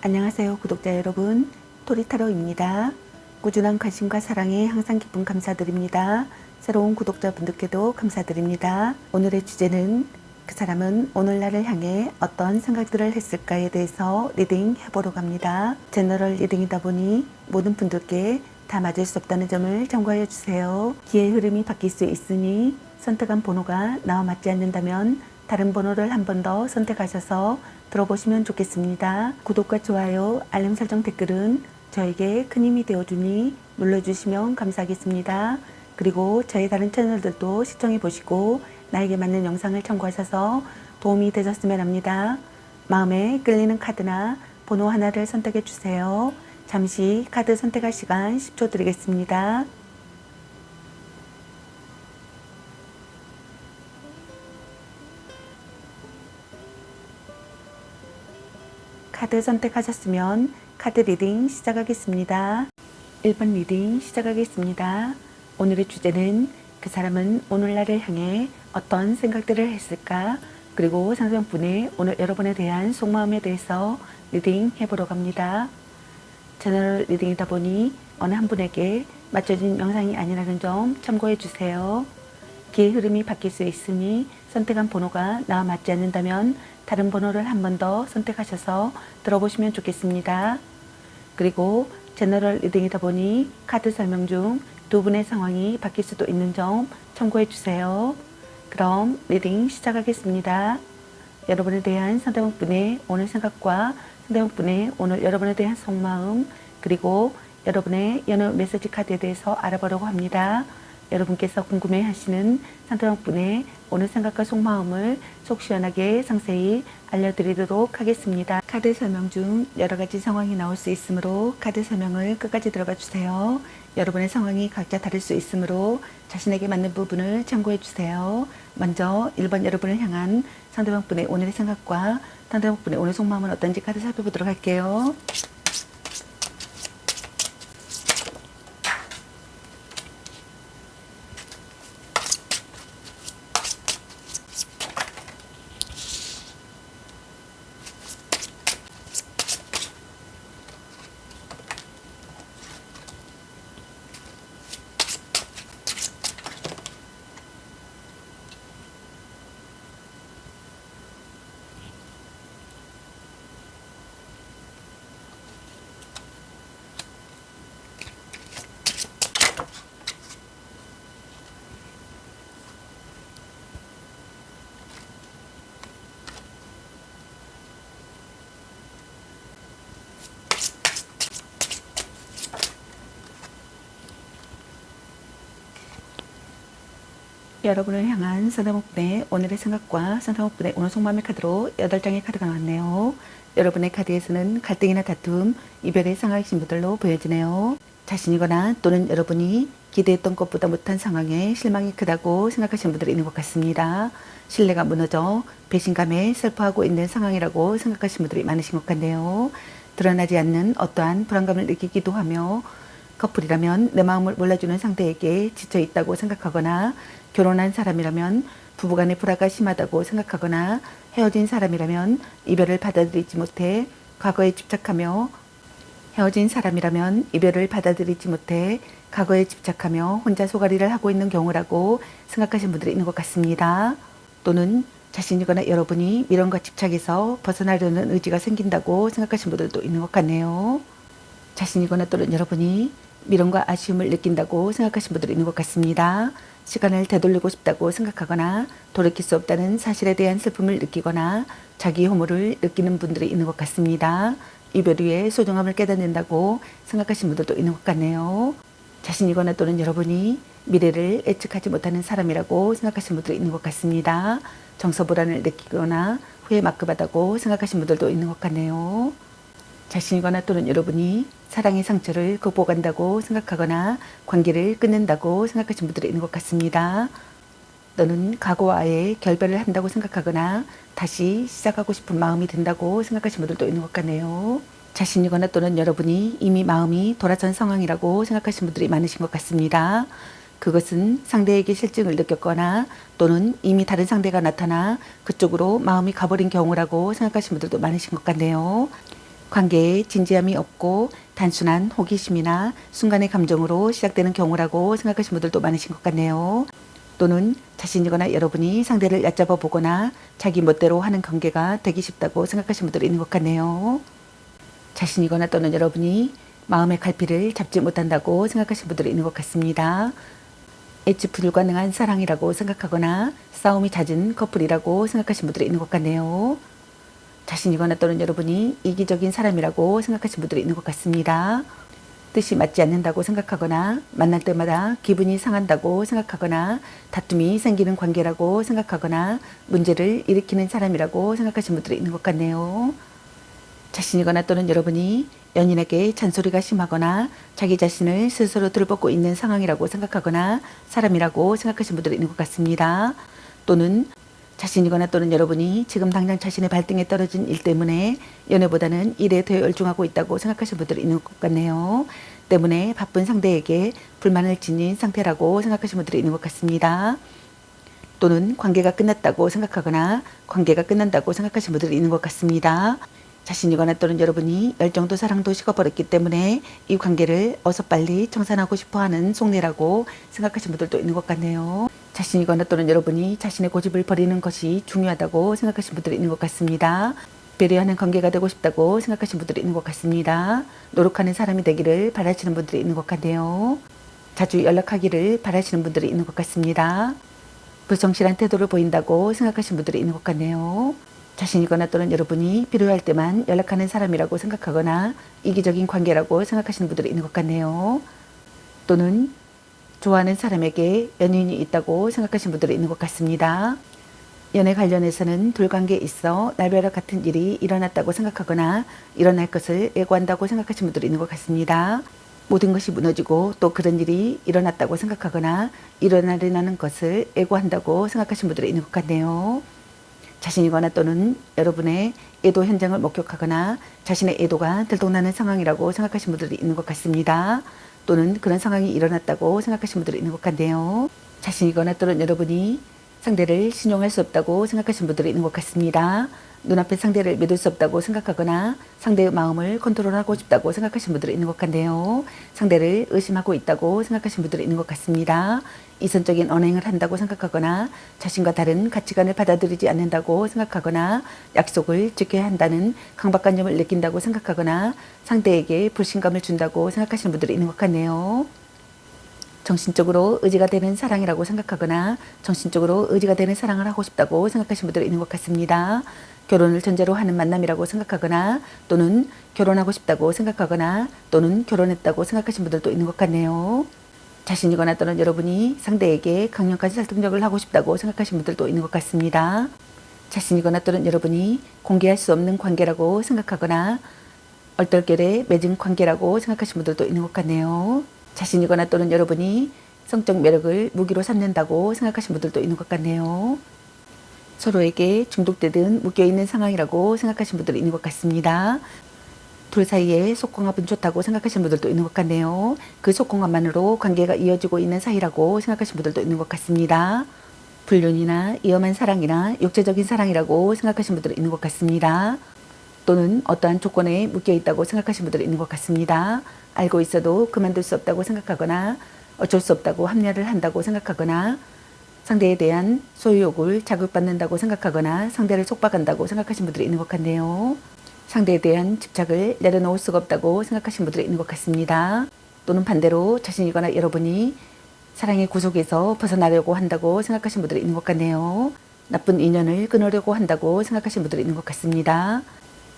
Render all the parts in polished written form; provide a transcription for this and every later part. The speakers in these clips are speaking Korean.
안녕하세요 구독자 여러분, 토리타로입니다. 꾸준한 관심과 사랑에 항상 기쁨 감사드립니다. 새로운 구독자분들께도 감사드립니다. 오늘의 주제는 그 사람은 오늘날을 향해 어떤 생각들을 했을까에 대해서 리딩 해보려고 합니다. 제너럴 리딩이다 보니 모든 분들께 다 맞을 수 없다는 점을 참고하여 주세요. 기의 흐름이 바뀔 수 있으니 선택한 번호가 나와 맞지 않는다면 다른 번호를 한 번 더 선택하셔서 들어보시면 좋겠습니다. 구독과 좋아요, 알림 설정, 댓글은 저에게 큰 힘이 되어주니 눌러주시면 감사하겠습니다. 그리고 저희 다른 채널들도 시청해 보시고 나에게 맞는 영상을 참고하셔서 도움이 되셨으면 합니다. 마음에 끌리는 카드나 번호 하나를 선택해 주세요. 잠시 카드 선택할 시간 10초 드리겠습니다. 카드 선택하셨으면 카드 리딩 시작하겠습니다. 1번 리딩 시작하겠습니다. 오늘의 주제는 그 사람은 오늘날을 향해 어떤 생각들을 했을까? 그리고 상대방분의 오늘 여러분에 대한 속마음에 대해서 리딩 해보려고 합니다. 제너럴 리딩이다 보니 어느 한 분에게 맞춰진 영상이 아니라는 점 참고해 주세요. 기의 흐름이 바뀔 수 있으니 선택한 번호가 나와 맞지 않는다면 다른 번호를 한 번 더 선택하셔서 들어보시면 좋겠습니다. 그리고 제너럴 리딩이다 보니 카드 설명 중 두 분의 상황이 바뀔 수도 있는 점 참고해 주세요. 그럼 리딩 시작하겠습니다. 여러분에 대한 상대방분의 오늘 생각과 상대방분의 오늘 여러분에 대한 속마음, 그리고 여러분의 연애 메시지 카드에 대해서 알아보려고 합니다. 여러분께서 궁금해 하시는 상대방분의 오늘 생각과 속마음을 속 시원하게 상세히 알려드리도록 하겠습니다. 카드 설명 중 여러 가지 상황이 나올 수 있으므로 카드 설명을 끝까지 들어봐 주세요. 여러분의 상황이 각자 다를 수 있으므로 자신에게 맞는 부분을 참고해 주세요. 먼저 1번 여러분을 향한 상대방분의 오늘의 생각과 상대방분의 오늘 속마음은 어떤지 카드 살펴보도록 할게요. 여러분을 향한 상대방분의 오늘의 생각과 상대방분의 오늘 속마음의 카드로 8장의 카드가 나왔네요. 여러분의 카드에서는 갈등이나 다툼, 이별의 상황이신 분들로 보여지네요. 자신이거나 또는 여러분이 기대했던 것보다 못한 상황에 실망이 크다고 생각하시는 분들이 있는 것 같습니다. 신뢰가 무너져 배신감에 슬퍼하고 있는 상황이라고 생각하시는 분들이 많으신 것 같네요. 드러나지 않는 어떠한 불안감을 느끼기도 하며 커플이라면 내 마음을 몰라주는 상대에게 지쳐 있다고 생각하거나 결혼한 사람이라면 부부간의 불화가 심하다고 생각하거나 헤어진 사람이라면 이별을 받아들이지 못해 과거에 집착하며 헤어진 사람이라면 이별을 받아들이지 못해 과거에 집착하며 혼자 소가리를 하고 있는 경우라고 생각하시는 분들이 있는 것 같습니다. 또는 자신이거나 여러분이 미련과 집착에서 벗어나려는 의지가 생긴다고 생각하시는 분들도 있는 것 같네요. 자신이거나 또는 여러분이 미련과 아쉬움을 느낀다고 생각하시는 분들이 있는 것 같습니다. 시간을 되돌리고 싶다고 생각하거나 돌이킬 수 없다는 사실에 대한 슬픔을 느끼거나 자기 혐오를 느끼는 분들이 있는 것 같습니다. 이별 후에 소중함을 깨닫는다고 생각하시는 분들도 있는 것 같네요. 자신이거나 또는 여러분이 미래를 예측하지 못하는 사람이라고 생각하시는 분들이 있는 것 같습니다. 정서 불안을 느끼거나 후회 막급하다고 생각하시는 분들도 있는 것 같네요. 자신이거나 또는 여러분이 사랑의 상처를 극복한다고 생각하거나 관계를 끊는다고 생각하시는 분들이 있는 것 같습니다. 또는 과거와의 결별을 한다고 생각하거나 다시 시작하고 싶은 마음이 든다고 생각하시는 분들도 있는 것 같네요. 자신이거나 또는 여러분이 이미 마음이 돌아선 상황이라고 생각하시는 분들이 많으신 것 같습니다. 그것은 상대에게 실증을 느꼈거나 또는 이미 다른 상대가 나타나 그쪽으로 마음이 가버린 경우라고 생각하시는 분들도 많으신 것 같네요. 관계에 진지함이 없고 단순한 호기심이나 순간의 감정으로 시작되는 경우라고 생각하시는 분들도 많으신 것 같네요. 또는 자신이거나 여러분이 상대를 얕잡아 보거나 자기 멋대로 하는 관계가 되기 쉽다고 생각하시는 분들이 있는 것 같네요. 자신이거나 또는 여러분이 마음의 갈피를 잡지 못한다고 생각하시는 분들이 있는 것 같습니다. 애지 불가능한 사랑이라고 생각하거나 싸움이 잦은 커플이라고 생각하시는 분들이 있는 것 같네요. 자신이거나 또는 여러분이 이기적인 사람이라고 생각하시는 분들이 있는 것 같습니다. 뜻이 맞지 않는다고 생각하거나 만날 때마다 기분이 상한다고 생각하거나 다툼이 생기는 관계라고 생각하거나 문제를 일으키는 사람이라고 생각하시는 분들이 있는 것 같네요. 자신이거나 또는 여러분이 연인에게 잔소리가 심하거나 자기 자신을 스스로 들어뻗고 있는 상황이라고 생각하거나 사람이라고 생각하시는 분들이 있는 것 같습니다. 또는 자신이거나 또는 여러분이 지금 당장 자신의 발등에 떨어진 일 때문에 연애보다는 일에 더 열중하고 있다고 생각하시는 분들이 있는 것 같네요. 때문에 바쁜 상대에게 불만을 지닌 상태라고 생각하시는 분들이 있는 것 같습니다. 또는 관계가 끝났다고 생각하거나 관계가 끝난다고 생각하시는 분들이 있는 것 같습니다. 자신이거나 또는 여러분이 열정도 사랑도 식어버렸기 때문에 이 관계를 어서 빨리 청산하고 싶어하는 속내라고 생각하시는 분들도 있는 것 같네요. 자신이거나 또는 여러분이 자신의 고집을 버리는 것이 중요하다고 생각하시는 분들이 있는 것 같습니다. 배려하는 관계가 되고 싶다고 생각하시는 분들이 있는 것 같습니다. 노력하는 사람이 되기를 바라시는 분들이 있는 것 같네요. 자주 연락하기를 바라시는 분들이 있는 것 같습니다. 불성실한 태도를 보인다고 생각하시는 분들이 있는 것 같네요. 자신이거나 또는 여러분이 필요할 때만 연락하는 사람이라고 생각하거나 이기적인 관계라고 생각하시는 분들이 있는 것 같네요. 또는 좋아하는 사람에게 연인이 있다고 생각하시는 분들이 있는 것 같습니다. 연애 관련해서는 둘관계에 있어 날벼락 같은 일이 일어났다고 생각하거나 일어날 것을 예고한다고 생각하시는 분들이 있는 것 같습니다. 모든 것이 무너지고 또 그런 일이 일어났다고 생각하거나 일어나려는 것을 예고한다고 생각하시는 분들이 있는 것 같네요. 자신이거나 또는 여러분의 애도 현장을 목격하거나 자신의 애도가 들통나는 상황이라고 생각하시는 분들이 있는 것 같습니다. 또는 그런 상황이 일어났다고 생각하시는 분들이 있는 것 같네요. 자신이거나 또는 여러분이 상대를 신용할 수 없다고 생각하시는 분들이 있는 것 같습니다. 눈앞에 상대를 믿을 수 없다고 생각하거나 상대의 마음을 컨트롤하고 싶다고 생각하시는 분들이 있는 것 같네요. 상대를 의심하고 있다고 생각하시는 분들이 있는 것 같습니다. 이선적인 언행을 한다고 생각하거나 자신과 다른 가치관을 받아들이지 않는다고 생각하거나 약속을 지켜야 한다는 강박관념을 느낀다고 생각하거나 상대에게 불신감을 준다고 생각하시는 분들이 있는 것 같네요. 정신적으로 의지가 되는 사랑이라고 생각하거나 정신적으로 의지가 되는 사랑을 하고 싶다고 생각하시는 분들이 있는 것 같습니다. 결혼을 전제로 하는 만남이라고 생각하거나 또는 결혼하고 싶다고 생각하거나 또는 결혼했다고 생각하시는 분들도 있는 것 같네요. 자신이거나 또는 여러분이 상대에게 강력한 설득력을 하고 싶다고 생각하시는 분들도 있는 것 같습니다. 자신이거나 또는 여러분이 공개할 수 없는 관계라고 생각하거나 얼떨결에 맺은 관계라고 생각하시는 분들도 있는 것 같네요. 자신이거나 또는 여러분이 성적 매력을 무기로 삼는다고 생각하시는 분들도 있는 것 같네요. 서로에게 중독되든 묶여있는 상황이라고 생각하시는 분들이 있는 것 같습니다. 둘 사이에 속궁합은 좋다고 생각하시는 분들도 있는 것 같네요. 그 속궁합만으로 관계가 이어지고 있는 사이라고 생각하시는 분들도 있는 것 같습니다. 불륜이나 위험한 사랑이나 육체적인 사랑이라고 생각하시는 분들이 있는 것 같습니다. 또는 어떠한 조건에 묶여있다고 생각하시는 분들이 있는 것 같습니다. 알고 있어도 그만둘 수 없다고 생각하거나 어쩔 수 없다고 합리화를 한다고 생각하거나 상대에 대한 소유욕을 자극받는다고 생각하거나 상대를 속박한다고 생각하시는 분들이 있는 것 같네요. 상대에 대한 집착을 내려놓을 수가 없다고 생각하시는 분들이 있는 것 같습니다. 또는 반대로 자신이거나 여러분이 사랑의 구속에서 벗어나려고 한다고 생각하시는 분들이 있는 것 같네요. 나쁜 인연을 끊으려고 한다고 생각하시는 분들이 있는 것 같습니다.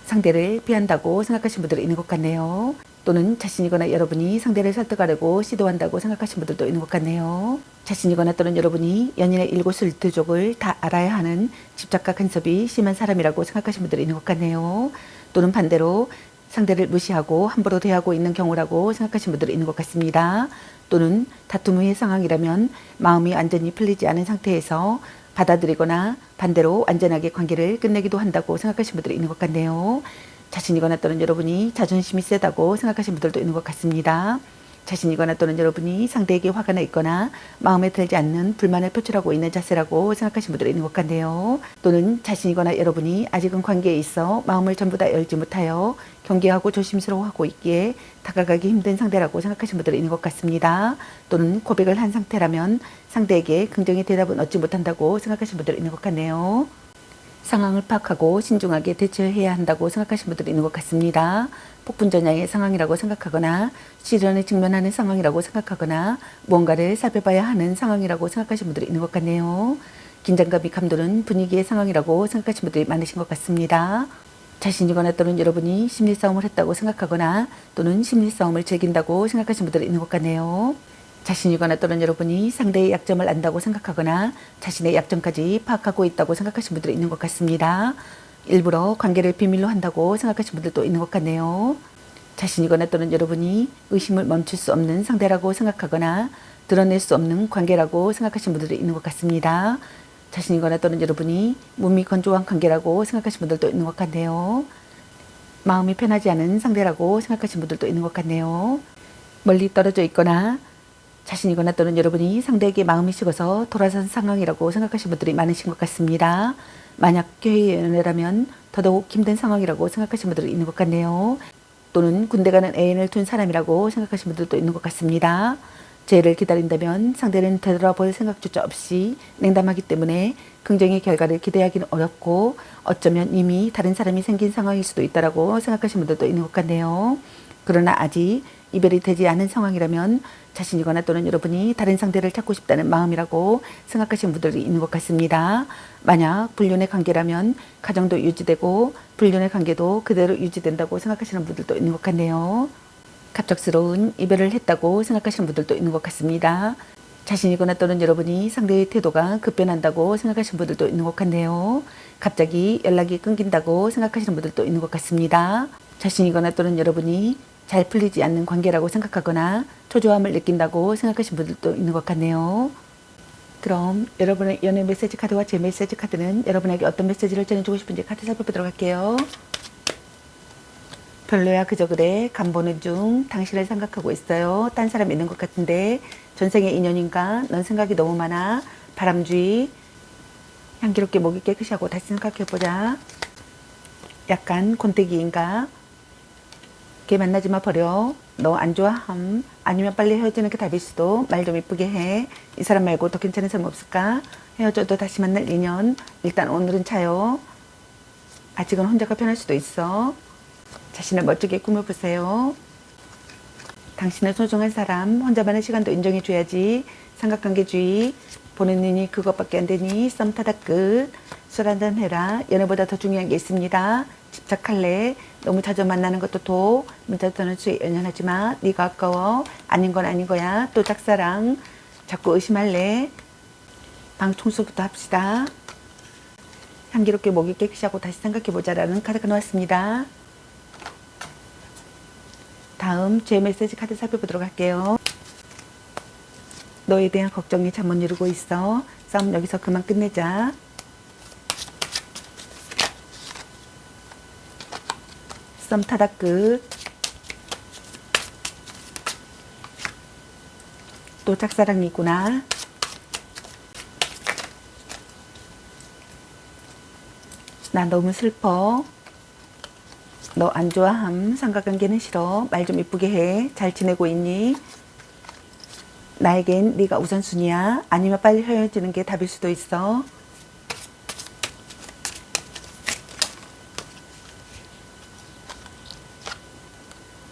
상대를 피한다고 생각하시는 분들이 있는 것 같네요. 또는 자신이거나 여러분이 상대를 설득하려고 시도한다고 생각하시는 분들도 있는 것 같네요. 자신이거나 또는 여러분이 연인의 일거수일투족을 다 알아야 하는 집착과 간섭이 심한 사람이라고 생각하시는 분들이 있는 것 같네요. 또는 반대로 상대를 무시하고 함부로 대하고 있는 경우라고 생각하시는 분들이 있는 것 같습니다. 또는 다툼 후의 상황이라면 마음이 완전히 풀리지 않은 상태에서 받아들이거나 반대로 안전하게 관계를 끝내기도 한다고 생각하시는 분들이 있는 것 같네요. 자신이거나 또는 여러분이 자존심이 세다고 생각하시는 분들도 있는 것 같습니다. 자신이거나 또는 여러분이 상대에게 화가 나 있거나 마음에 들지 않는 불만을 표출하고 있는 자세라고 생각하시는 분들이 있는 것 같네요. 또는 자신이거나 여러분이 아직은 관계에 있어 마음을 전부 다 열지 못하여 경계하고 조심스러워하고 있기에 다가가기 힘든 상대라고 생각하시는 분들이 있는 것 같습니다. 또는 고백을 한 상태라면 상대에게 긍정의 대답은 얻지 못한다고 생각하시는 분들이 있는 것 같네요. 상황을 파악하고 신중하게 대처해야 한다고 생각하시는 분들이 있는 것 같습니다. 폭풍전야의 상황이라고 생각하거나 시련에 직면하는 상황이라고 생각하거나 무언가를 살펴봐야 하는 상황이라고 생각하시는 분들이 있는 것 같네요. 긴장감이 감도는 분위기의 상황이라고 생각하시는 분들이 많으신 것 같습니다. 자신이거나 또는 여러분이 심리싸움을 했다고 생각하거나 또는 심리싸움을 즐긴다고 생각하시는 분들이 있는 것 같네요. 자신이거나 또는 여러분이 상대의 약점을 안다고 생각하거나 자신의 약점까지 파악하고 있다고 생각하시는 분들이 있는 것 같습니다. 일부러 관계를 비밀로 한다고 생각하시는 분들도 있는 것 같네요. 자신이거나 또는 여러분이 의심을 멈출 수 없는 상대라고 생각하거나 드러낼 수 없는 관계라고 생각하시는 분들이 있는 것 같습니다. 자신이거나 또는 여러분이 몸이 건조한 관계라고 생각하시는 분들도 있는 것 같네요. 마음이 편하지 않은 상대라고 생각하시는 분들도 있는 것 같네요. 멀리 떨어져 있거나 자신이거나 또는 여러분이 상대에게 마음이 식어서 돌아선 상황이라고 생각하시는 분들이 많으신 것 같습니다. 만약 교회 연애라면 더더욱 힘든 상황이라고 생각하시는 분들이 있는 것 같네요. 또는 군대 가는 애인을 둔 사람이라고 생각하시는 분들도 있는 것 같습니다. 재해를 기다린다면 상대는 되돌아볼 생각조차 없이 냉담하기 때문에 긍정의 결과를 기대하기는 어렵고 어쩌면 이미 다른 사람이 생긴 상황일 수도 있다고 생각하시는 분들도 있는 것 같네요. 그러나 아직 이별이 되지 않은 상황이라면 자신이거나 또는 여러분이 다른 상대를 찾고 싶다는 마음이라고 생각하시는 분들이 있는 것 같습니다. 만약 불륜의 관계라면 가정도 유지되고 불륜의 관계도 그대로 유지된다고 생각하시는 분들도 있는 것 같네요. 갑작스러운 이별을 했다고 생각하시는 분들도 있는 것 같습니다. 자신이거나 또는 여러분이 상대의 태도가 급변한다고 생각하시는 분들도 있는 것 같네요. 갑자기 연락이 끊긴다고 생각하시는 분들도 있는 것 같습니다. 자신이거나 또는 여러분이 잘 풀리지 않는 관계라고 생각하거나 초조함을 느낀다고 생각하시는 분들도 있는 것 같네요. 그럼 여러분의 연애 메시지 카드와 제 메시지 카드는 여러분에게 어떤 메시지를 전해주고 싶은지 카드 살펴보도록 할게요. 별로야 그저 그래 간 보는 중 당신을 생각하고 있어요. 딴 사람 있는 것 같은데 전생의 인연인가 넌 생각이 너무 많아 바람쥐 향기롭게 목이 깨끗이 하고 다시 생각해보자. 약간 곤태기인가 걔 만나지 마 버려 너 안 좋아함 아니면 빨리 헤어지는 게 답일 수도 말 좀 이쁘게 해 이 사람 말고 더 괜찮은 사람 없을까 헤어져도 다시 만날 인연 일단 오늘은 차요 아직은 혼자가 편할 수도 있어 자신을 멋지게 꾸며보세요. 당신은 소중한 사람 혼자만의 시간도 인정해줘야지 삼각관계주의 보는 눈이 그것밖에 안 되니 썸 타다 끝 술 한잔 해라 연애보다 더 중요한 게 있습니다. 집착할래 너무 자주 만나는 것도 도 문자 떠는 수에 연연하지 마 네가 아까워 아닌 건 아닌 거야 또 짝사랑 자꾸 의심할래 방 청소부터 합시다. 향기롭게 목이 깨끗이 하고 다시 생각해보자 라는 카드가 나왔습니다. 다음 제 메시지 카드 살펴보도록 할게요. 너에 대한 걱정이 잠 못 이루고 있어. 싸움 여기서 그만 끝내자. 썸 타다 끝. 또 짝사랑이구나. 나 너무 슬퍼. 너 안 좋아함. 삼각관계는 싫어. 말 좀 이쁘게 해. 잘 지내고 있니? 나에겐 네가 우선순위야. 아니면 빨리 헤어지는 게 답일 수도 있어.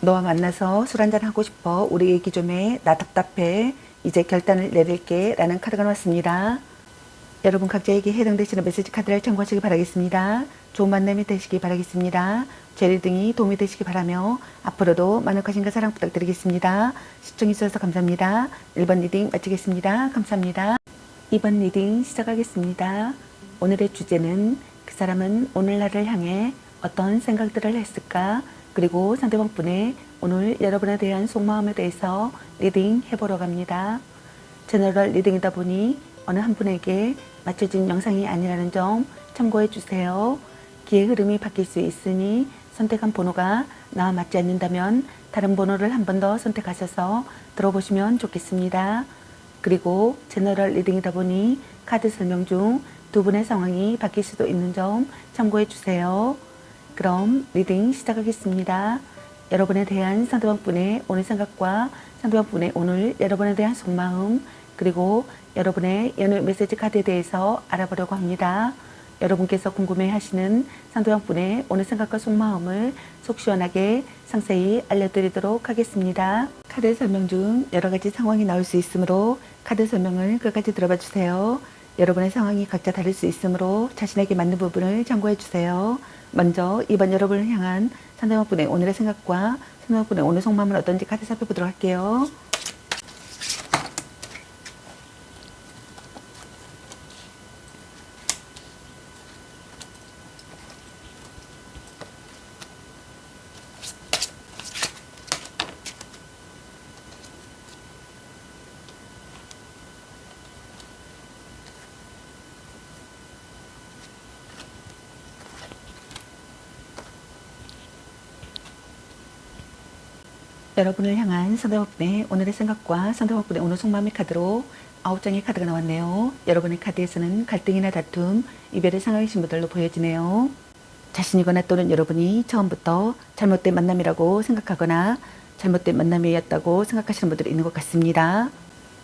너와 만나서 술 한잔 하고 싶어. 우리 얘기 좀 해. 나 답답해. 이제 결단을 내릴게. 라는 카드가 나왔습니다. 여러분 각자에게 해당되시는 메시지 카드를 참고하시기 바라겠습니다. 좋은 만남이 되시기 바라겠습니다. 제 리딩이 도움이 되시기 바라며 앞으로도 많은 관심과 사랑 부탁드리겠습니다. 시청해주셔서 감사합니다. 1번 리딩 마치겠습니다. 감사합니다. 2번 리딩 시작하겠습니다. 오늘의 주제는 그 사람은 오늘날을 향해 어떤 생각들을 했을까? 그리고 상대방 분의 오늘 여러분에 대한 속마음에 대해서 리딩 해보러 갑니다. 제너럴 리딩이다 보니 어느 한 분에게 맞춰진 영상이 아니라는 점 참고해 주세요. 기의 흐름이 바뀔 수 있으니 선택한 번호가 나와 맞지 않는다면 다른 번호를 한 번 더 선택하셔서 들어보시면 좋겠습니다. 그리고 제너럴 리딩이다 보니 카드 설명 중 두 분의 상황이 바뀔 수도 있는 점 참고해 주세요. 그럼 리딩 시작하겠습니다. 여러분에 대한 상대방분의 오늘 생각과 상대방분의 오늘 여러분에 대한 속마음, 그리고 여러분의 연애 메시지 카드에 대해서 알아보려고 합니다. 여러분께서 궁금해하시는 상대방분의 오늘 생각과 속마음을 속 시원하게 상세히 알려드리도록 하겠습니다. 카드 설명 중 여러 가지 상황이 나올 수 있으므로 카드 설명을 끝까지 들어봐 주세요. 여러분의 상황이 각자 다를 수 있으므로 자신에게 맞는 부분을 참고해 주세요. 먼저 이번 여러분을 향한 상대방분의 오늘의 생각과 상대방분의 오늘 속마음은 어떤지 카드 살펴보도록 할게요. 여러분을 향한 상대방분의 오늘의 생각과 상대방분의 오늘 속마음의 카드로 9장의 카드가 나왔네요. 여러분의 카드에서는 갈등이나 다툼, 이별의 상황이신 분들로 보여지네요. 자신이거나 또는 여러분이 처음부터 잘못된 만남이라고 생각하거나 잘못된 만남이었다고 생각하시는 분들이 있는 것 같습니다.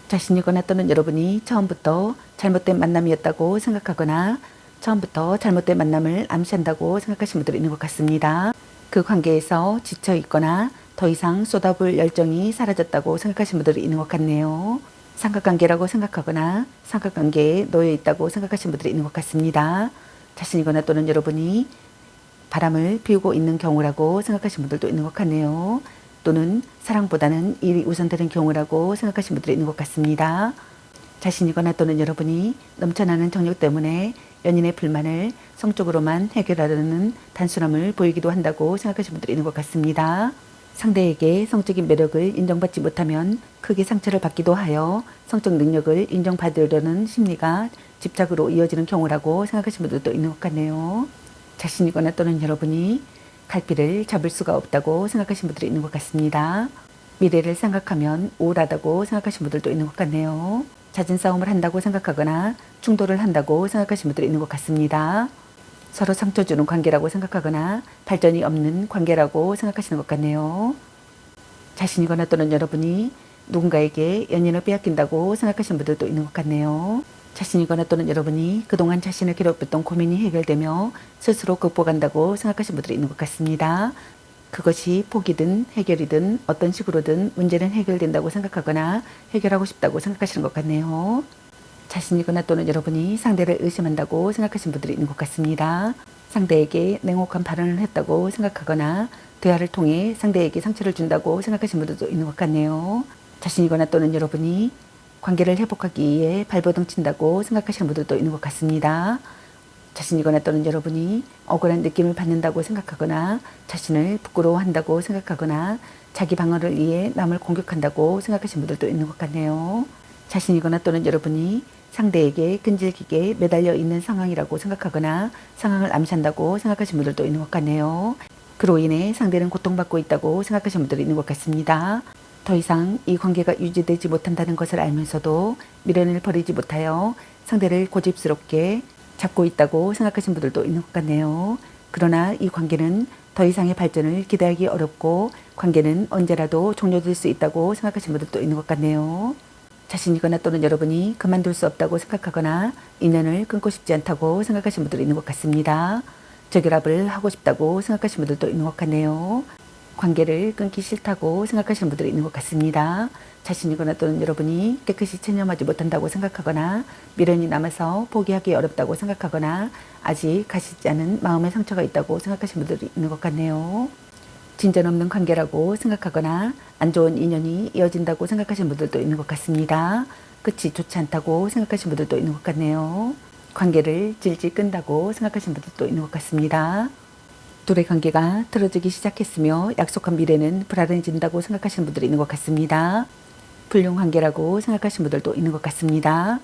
자신이거나 또는 여러분이 처음부터 잘못된 만남이었다고 생각하거나 처음부터 잘못된 만남을 암시한다고 생각하시는 분들이 있는 것 같습니다. 그 관계에서 지쳐 있거나 더 이상 쏟아볼 열정이 사라졌다고 생각하시는 분들이 있는 것 같네요. 삼각관계라고 생각하거나 삼각관계에 놓여 있다고 생각하시는 분들이 있는 것 같습니다. 자신이거나 또는 여러분이 바람을 피우고 있는 경우라고 생각하시는 분들도 있는 것 같네요. 또는 사랑보다는 일이 우선되는 경우라고 생각하시는 분들이 있는 것 같습니다. 자신이거나 또는 여러분이 넘쳐나는 정력 때문에 연인의 불만을 성적으로만 해결하려는 단순함을 보이기도 한다고 생각하시는 분들이 있는 것 같습니다. 상대에게 성적인 매력을 인정받지 못하면 크게 상처를 받기도 하여 성적 능력을 인정받으려는 심리가 집착으로 이어지는 경우라고 생각하시는 분들도 있는 것 같네요. 자신이거나 또는 여러분이 갈피를 잡을 수가 없다고 생각하시는 분들이 있는 것 같습니다. 미래를 생각하면 우울하다고 생각하시는 분들도 있는 것 같네요. 잦은 싸움을 한다고 생각하거나 충돌을 한다고 생각하시는 분들이 있는 것 같습니다. 서로 상처 주는 관계라고 생각하거나 발전이 없는 관계라고 생각하시는 것 같네요. 자신이거나 또는 여러분이 누군가에게 연인을 빼앗긴다고 생각하시는 분들도 있는 것 같네요. 자신이거나 또는 여러분이 그동안 자신을 괴롭혔던 고민이 해결되며 스스로 극복한다고 생각하시는 분들이 있는 것 같습니다. 그것이 포기든 해결이든 어떤 식으로든 문제는 해결된다고 생각하거나 해결하고 싶다고 생각하시는 것 같네요. 자신이거나 또는 여러분이 상대를 의심한다고 생각하시는 분들이 있는 것 같습니다. 상대에게 냉혹한 발언을 했다고 생각하거나 대화를 통해 상대에게 상처를 준다고 생각하시는 분들도 있는 것 같네요. 자신이거나 또는 여러분이 관계를 회복하기 위해 발버둥 친다고 생각하시는 분들도 있는 것 같습니다. 자신이거나 또는 여러분이 억울한 느낌을 받는다고 생각하거나 자신을 부끄러워한다고 생각하거나 자기 방어를 위해 남을 공격한다고 생각하시는 분들도 있는 것 같네요. 자신이거나 또는 여러분이 상대에게 끈질기게 매달려 있는 상황이라고 생각하거나 상황을 암시한다고 생각하시는 분들도 있는 것 같네요. 그로 인해 상대는 고통받고 있다고 생각하시는 분들이 있는 것 같습니다. 더 이상 이 관계가 유지되지 못한다는 것을 알면서도 미련을 버리지 못하여 상대를 고집스럽게 잡고 있다고 생각하시는 분들도 있는 것 같네요. 그러나 이 관계는 더 이상의 발전을 기대하기 어렵고 관계는 언제라도 종료될 수 있다고 생각하시는 분들도 있는 것 같네요. 자신이거나 또는 여러분이 그만둘 수 없다고 생각하거나 인연을 끊고 싶지 않다고 생각하시는 분들이 있는 것 같습니다. 재결합을 하고 싶다고 생각하시는 분들도 있는 것 같네요. 관계를 끊기 싫다고 생각하시는 분들이 있는 것 같습니다. 자신이거나 또는 여러분이 깨끗이 체념하지 못한다고 생각하거나 미련이 남아서 포기하기 어렵다고 생각하거나 아직 가시지 않은 마음의 상처가 있다고 생각하시는 분들이 있는 것 같네요. 진전 없는 관계라고 생각하거나 안 좋은 인연이 이어진다고 생각하시는 분들도 있는 것 같습니다. 끝이 좋지 않다고 생각하시는 분들도 있는 것 같네요. 관계를 질질 끈다고 생각하시는 분들도 있는 것 같습니다. 둘의 관계가 틀어지기 시작했으며 약속한 미래는 불안해진다고 생각하시는 분들이 있는 것 같습니다. 불륜 관계라고 생각하시는 분들도 있는 것 같습니다.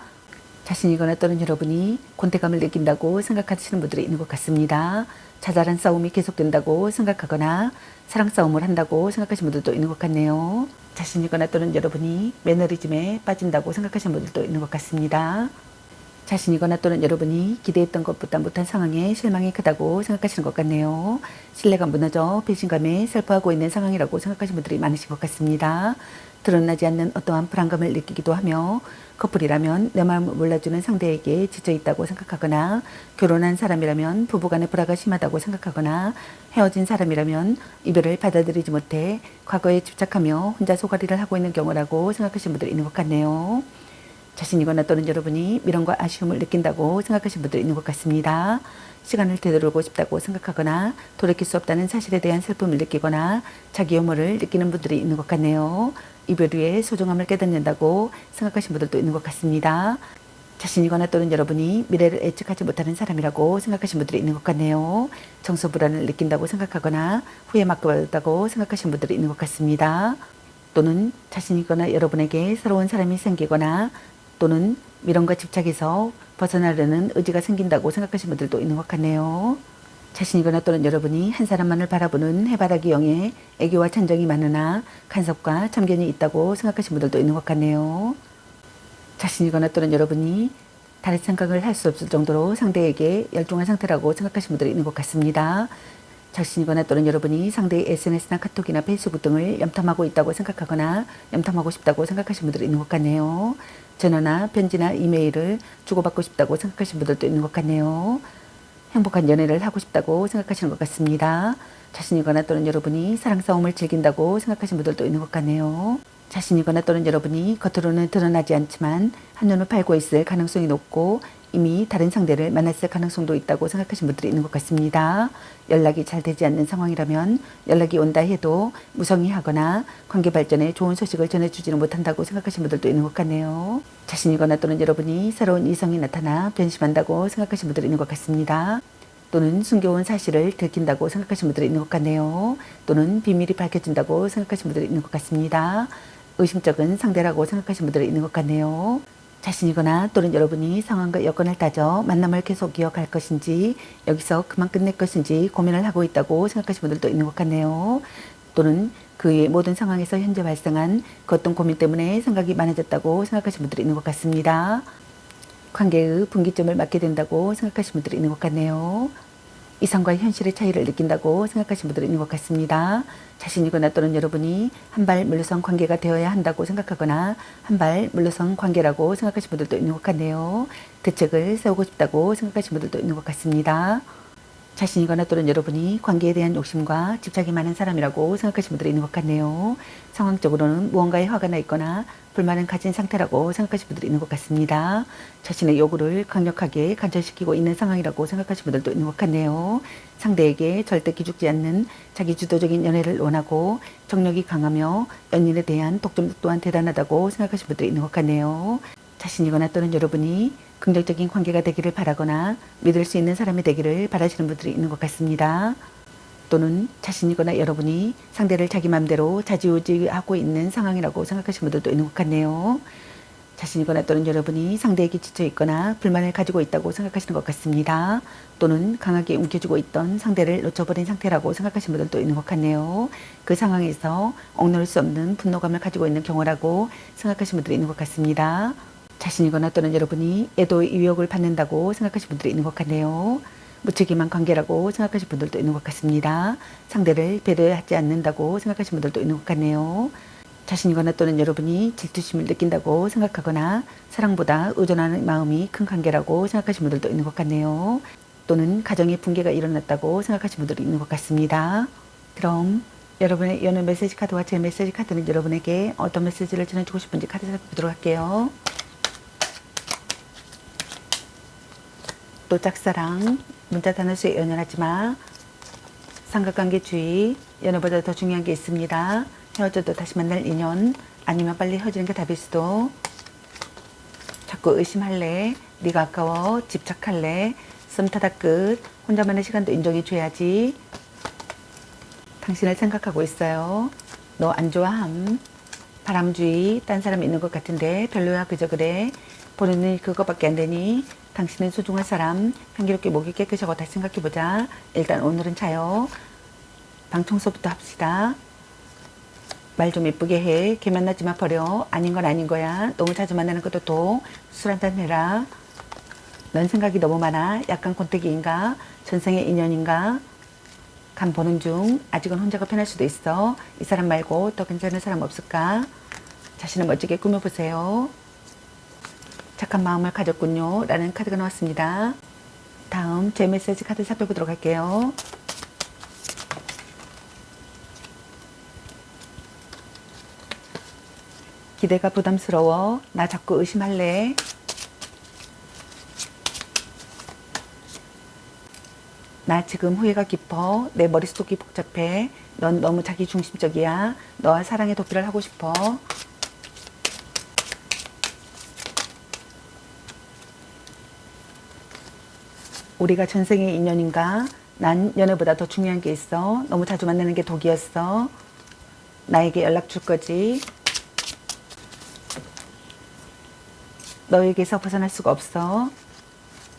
자신이거나 또는 여러분이 곤태감을 느낀다고 생각하시는 분들이 있는 것 같습니다. 자잘한 싸움이 계속된다고 생각하거나 사랑 싸움을 한다고 생각하시는 분들도 있는 것 같네요. 자신이거나 또는 여러분이 매너리즘에 빠진다고 생각하시는 분들도 있는 것 같습니다. 자신이거나 또는 여러분이 기대했던 것보다 못한 상황에 실망이 크다고 생각하시는 것 같네요. 신뢰가 무너져 배신감에 슬퍼하고 있는 상황이라고 생각하시는 분들이 많으신 것 같습니다. 드러나지 않는 어떠한 불안감을 느끼기도 하며 커플이라면 내 마음을 몰라주는 상대에게 지쳐있다고 생각하거나 결혼한 사람이라면 부부간의 불화가 심하다고 생각하거나 헤어진 사람이라면 이별을 받아들이지 못해 과거에 집착하며 혼자 소가리를 하고 있는 경우라고 생각하시는 분들이 있는 것 같네요. 자신이거나 또는 여러분이 미련과 아쉬움을 느낀다고 생각하시는 분들이 있는 것 같습니다. 시간을 되돌리고 싶다고 생각하거나 돌이킬 수 없다는 사실에 대한 슬픔을 느끼거나 자기 혐오를 느끼는 분들이 있는 것 같네요. 이별 후에 소중함을 깨닫는다고 생각하시는 분들도 있는 것 같습니다. 자신이거나 또는 여러분이 미래를 예측하지 못하는 사람이라고 생각하시는 분들이 있는 것 같네요. 정서 불안을 느낀다고 생각하거나 후회 막급하다고 생각하시는 분들이 있는 것 같습니다. 또는 자신이거나 여러분에게 새로운 사람이 생기거나 또는 미련과 집착에서 벗어나려는 의지가 생긴다고 생각하시는 분들도 있는 것 같네요. 자신이거나 또는 여러분이 한 사람만을 바라보는 해바라기 영에 애교와 찬정이 많으나 간섭과 참견이 있다고 생각하시는 분들도 있는 것 같네요. 자신이거나 또는 여러분이 다른 생각을 할 수 없을 정도로 상대에게 열중한 상태라고 생각하시는 분들이 있는 것 같습니다. 자신이거나 또는 여러분이 상대의 SNS나 카톡이나 페이스북 등을 염탐하고 있다고 생각하거나 염탐하고 싶다고 생각하시는 분들이 있는 것 같네요. 전화나 편지나 이메일을 주고받고 싶다고 생각하시는 분들도 있는 것 같네요. 행복한 연애를 하고 싶다고 생각하시는 것 같습니다. 자신이거나 또는 여러분이 사랑 싸움을 즐긴다고 생각하시는 분들도 있는 것 같네요. 자신이거나 또는 여러분이 겉으로는 드러나지 않지만 한눈을 팔고 있을 가능성이 높고 이미 다른 상대를 만났을 가능성도 있다고 생각하시는 분들이 있는 것 같습니다. 연락이 잘 되지 않는 상황이라면 연락이 온다 해도 무성의하거나 관계 발전에 좋은 소식을 전해주지는 못한다고 생각하시는 분들도 있는 것 같네요. 자신이거나 또는 여러분이 새로운 이성이 나타나 변심한다고 생각하시는 분들이 있는 것 같습니다. 또는 숨겨온 사실을 들킨다고 생각하시는 분들이 있는 것 같네요. 또는 비밀이 밝혀진다고 생각하시는 분들이 있는 것 같습니다. 의심적인 상대라고 생각하시는 분들이 있는 것 같네요. 자신이거나 또는 여러분이 상황과 여건을 따져 만남을 계속 이어갈 것인지 여기서 그만 끝낼 것인지 고민을 하고 있다고 생각하시는 분들도 있는 것 같네요. 또는 그의 모든 상황에서 현재 발생한 그 어떤 고민 때문에 생각이 많아졌다고 생각하시는 분들이 있는 것 같습니다. 관계의 분기점을 맞게 된다고 생각하시는 분들이 있는 것 같네요. 이상과 현실의 차이를 느낀다고 생각하시는 분들이 있는 것 같습니다. 자신이거나 또는 여러분이 한 발 물러선 관계가 되어야 한다고 생각하거나 한 발 물러선 관계라고 생각하시는 분들도 있는 것 같네요. 대책을 세우고 싶다고 생각하시는 분들도 있는 것 같습니다. 자신이거나 또는 여러분이 관계에 대한 욕심과 집착이 많은 사람이라고 생각하시는 분들이 있는 것 같네요. 상황적으로는 무언가에 화가 나 있거나 불만을 가진 상태라고 생각하시는 분들이 있는 것 같습니다. 자신의 요구를 강력하게 관철시키고 있는 상황이라고 생각하시는 분들도 있는 것 같네요. 상대에게 절대 기죽지 않는 자기주도적인 연애를 원하고 정력이 강하며 연인에 대한 독점력 또한 대단하다고 생각하시는 분들이 있는 것 같네요. 자신이거나 또는 여러분이 긍정적인 관계가 되기를 바라거나 믿을 수 있는 사람이 되기를 바라시는 분들이 있는 것 같습니다. 또는 자신이거나 여러분이 상대를 자기 맘대로 좌지우지하고 있는 상황이라고 생각하시는 분들도 있는 것 같네요. 자신이거나 또는 여러분이 상대에게 지쳐 있거나 불만을 가지고 있다고 생각하시는 것 같습니다. 또는 강하게 움켜쥐고 있던 상대를 놓쳐버린 상태라고 생각하시는 분들도 있는 것 같네요. 그 상황에서 억누를 수 없는 분노감을 가지고 있는 경우라고 생각하시는 분들이 있는 것 같습니다. 자신이거나 또는 여러분이 애도의 유혹을 받는다고 생각하시는 분들이 있는 것 같네요. 무책임한 관계라고 생각하시는 분들도 있는 것 같습니다. 상대를 배려하지 않는다고 생각하시는 분들도 있는 것 같네요. 자신이거나 또는 여러분이 질투심을 느낀다고 생각하거나 사랑보다 의존하는 마음이 큰 관계라고 생각하시는 분들도 있는 것 같네요. 또는 가정의 붕괴가 일어났다고 생각하시는 분들이 있는 것 같습니다. 그럼 여러분의 연애 메시지 카드와 제 메시지 카드는 여러분에게 어떤 메시지를 전해주고 싶은지 카드 살펴보도록 할게요. 또 짝사랑, 문자 단어수에 연연하지 마, 삼각관계 주의, 연애보다 더 중요한 게 있습니다. 헤어져도 다시 만날 인연, 아니면 빨리 헤어지는 게 답일 수도, 자꾸 의심할래, 네가 아까워, 집착할래, 썸 타다 끝, 혼자만의 시간도 인정해줘야지, 당신을 생각하고 있어요, 너 안 좋아함, 바람주의, 딴 사람 있는 것 같은데 별로야 그저 그래, 보는 눈이 그거밖에 안 되니 당신은 소중한 사람, 향기롭게 목이 깨끗하고 다시 생각해보자. 일단 오늘은 자요. 방 청소부터 합시다. 말 좀 예쁘게 해. 걔 만나지 마 버려. 아닌 건 아닌 거야. 너무 자주 만나는 것도 또 술 한잔 해라. 넌 생각이 너무 많아. 약간 권태기인가? 전생의 인연인가? 간 보는 중. 아직은 혼자가 편할 수도 있어. 이 사람 말고 더 괜찮은 사람 없을까? 자신을 멋지게 꾸며보세요. 착한 마음을 가졌군요. 라는 카드가 나왔습니다. 다음 제 메시지 카드 살펴보도록 할게요. 기대가 부담스러워. 나 자꾸 의심할래. 나 지금 후회가 깊어. 내 머릿속이 복잡해. 넌 너무 자기중심적이야. 너와 사랑의 도피를 하고 싶어. 우리가 전생의 인연인가? 난 연애보다 더 중요한 게 있어. 너무 자주 만나는 게 독이었어. 나에게 연락 줄 거지? 너에게서 벗어날 수가 없어.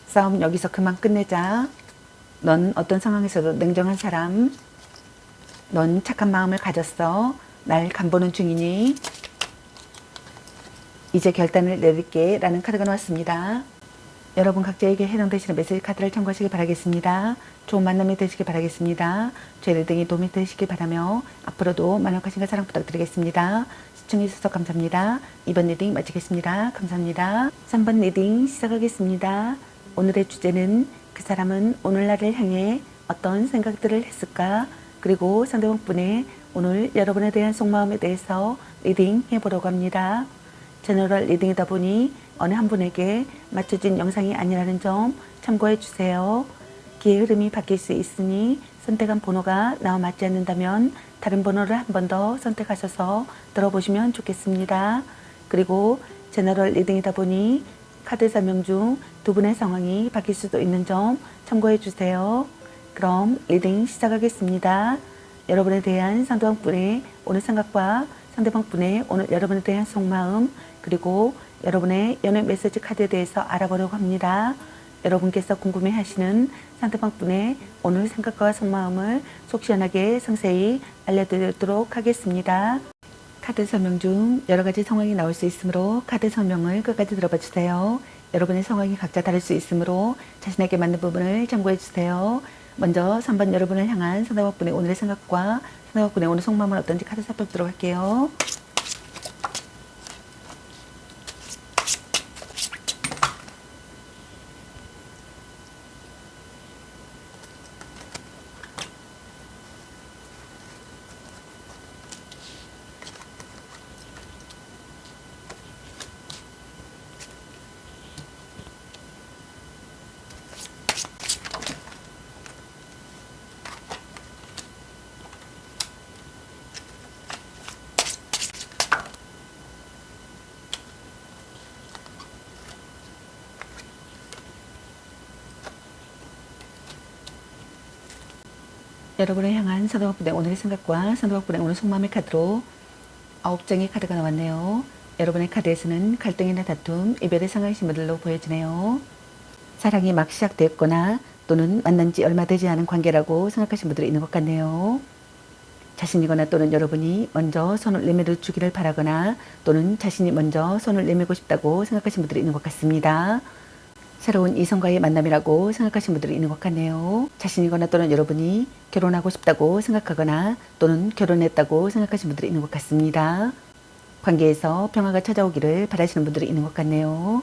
싸움 여기서 그만 끝내자. 넌 어떤 상황에서도 냉정한 사람. 넌 착한 마음을 가졌어. 날 간보는 중이니 이제 결단을 내릴게. 라는 카드가 나왔습니다. 여러분 각자에게 해당되시는 메시지 카드를 참고하시기 바라겠습니다. 좋은 만남이 되시기 바라겠습니다. 제 리딩이 도움이 되시기 바라며 앞으로도 많은 관심과 사랑 부탁드리겠습니다. 시청해주셔서 감사합니다. 이번 리딩 마치겠습니다. 감사합니다. 3번 리딩 시작하겠습니다. 오늘의 주제는 그 사람은 오늘 나를 향해 어떤 생각들을 했을까? 그리고 상대방분의 오늘 여러분에 대한 속마음에 대해서 리딩 해보려고 합니다. 제너럴 리딩이다 보니 어느 한 분에게 맞춰진 영상이 아니라는 점 참고해 주세요. 기의 흐름이 바뀔 수 있으니 선택한 번호가 나와 맞지 않는다면 다른 번호를 한 번 더 선택하셔서 들어보시면 좋겠습니다. 그리고 제너럴 리딩이다 보니 카드 설명 중 두 분의 상황이 바뀔 수도 있는 점 참고해 주세요. 그럼 리딩 시작하겠습니다. 여러분에 대한 상대방분의 오늘 생각과 상대방분의 오늘 여러분에 대한 속마음 그리고 여러분의 연애 메시지 카드에 대해서 알아보려고 합니다. 여러분께서 궁금해하시는 상대방분의 오늘 생각과 속마음을 속 시원하게 상세히 알려드리도록 하겠습니다. 카드 설명 중 여러 가지 상황이 나올 수 있으므로 카드 설명을 끝까지 들어봐 주세요. 여러분의 상황이 각자 다를 수 있으므로 자신에게 맞는 부분을 참고해 주세요. 먼저 3번 여러분을 향한 상대방분의 오늘의 생각과 상대방분의 오늘 속마음은 어떤지 카드 살펴보도록 할게요. 여러분을 향한 상대방분의 오늘의 생각과 상대방분의 오늘 속마음의 카드로 9장의 카드가 나왔네요. 여러분의 카드에서는 갈등이나 다툼, 이별의 상황의 신분들로 보여지네요. 사랑이 막 시작됐거나 또는 만난 지 얼마 되지 않은 관계라고 생각하시는 분들이 있는 것 같네요. 자신이거나 또는 여러분이 먼저 손을 내밀어 주기를 바라거나 또는 자신이 먼저 손을 내밀고 싶다고 생각하시는 분들이 있는 것 같습니다. 새로운 이성과의 만남이라고 생각하시는 분들이 있는 것 같네요. 자신이거나 또는 여러분이 결혼하고 싶다고 생각하거나 또는 결혼했다고 생각하시는 분들이 있는 것 같습니다. 관계에서 평화가 찾아오기를 바라시는 분들이 있는 것 같네요.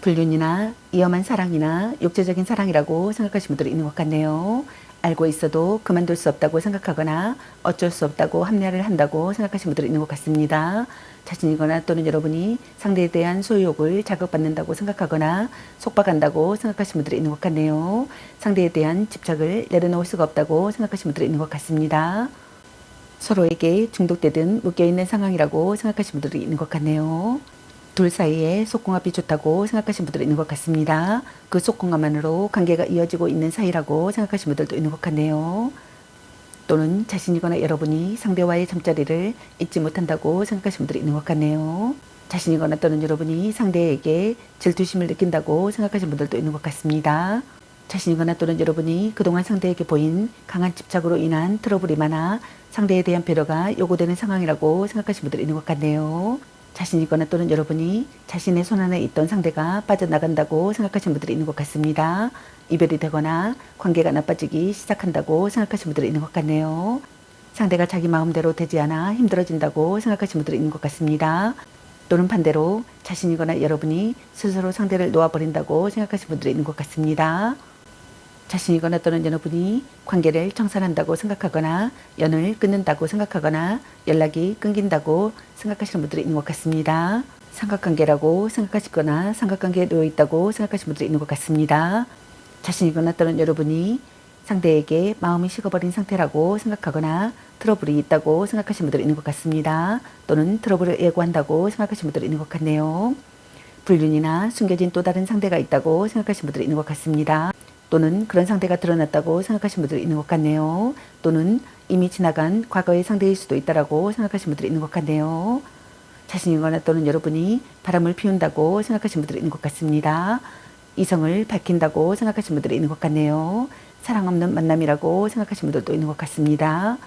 불륜이나 위험한 사랑이나 육체적인 사랑이라고 생각하시는 분들이 있는 것 같네요. 알고 있어도 그만둘 수 없다고 생각하거나 어쩔 수 없다고 합리화를 한다고 생각하시는 분들이 있는 것 같습니다. 자신이거나 또는 여러분이 상대에 대한 소유욕을 자극받는다고 생각하거나 속박한다고 생각하시는 분들이 있는 것 같네요. 상대에 대한 집착을 내려놓을 수가 없다고 생각하시는 분들이 있는 것 같습니다. 서로에게 중독되든 묶여있는 상황이라고 생각하시는 분들이 있는 것 같네요. 둘 사이에 속궁합이 좋다고 생각하시는 분들이 있는 것 같습니다. 그 속궁합만으로 관계가 이어지고 있는 사이라고 생각하시는 분들도 있는 것 같네요. 또는 자신이거나 여러분이 상대와의 잠자리를 잊지 못한다고 생각하시는 분들이 있는 것 같네요. 자신이거나 또는 여러분이 상대에게 질투심을 느낀다고 생각하시는 분들도 있는 것 같습니다. 자신이거나 또는 여러분이 그동안 상대에게 보인 강한 집착으로 인한 트러블이 많아 상대에 대한 배려가 요구되는 상황이라고 생각하시는 분들이 있는 것 같네요. 자신이거나 또는 여러분이 자신의 손안에 있던 상대가 빠져나간다고 생각하시는 분들이 있는 것 같습니다. 이별이 되거나 관계가 나빠지기 시작한다고 생각하시는 분들이 있는 것 같네요. 상대가 자기 마음대로 되지 않아 힘들어진다고 생각하시는 분들이 있는 것 같습니다. 또는 반대로 자신이거나 여러분이 스스로 상대를 놓아버린다고 생각하시는 분들이 있는 것 같습니다. 자신이거나 또는 여러분이 관계를 청산한다고 생각하거나 연을 끊는다고 생각하거나 연락이 끊긴다고 생각하시는 분들이 있는 것 같습니다. 삼각관계라고 생각하시거나 삼각관계에 놓여 있다고 생각하시는 분들이 있는 것 같습니다. 자신이거나 또는 여러분이 상대에게 마음이 식어버린 상태라고 생각하거나 트러블이 있다고 생각하시는 분들이 있는 것 같습니다. 또는 트러블을 예고한다고 생각하시는 분들이 있는 것 같네요. 불륜이나 숨겨진 또 다른 상대가 있다고 생각하시는 분들이 있는 것 같습니다. 또는 그런 상대가 드러났다고 생각하시는 분들이 있는 것 같네요. 또는 이미 지나간 과거의 상대일 수도 있다라고 생각하시는 분들이 있는 것 같네요. 자신이거나 또는 여러분이 바람을 피운다고 생각하시는 분들이 있는 것 같습니다. 이성을 밝힌다고 생각하시는 분들이 있는 것 같네요. 사랑 없는 만남이라고 생각하시는 분들도 있는 것 같습니다.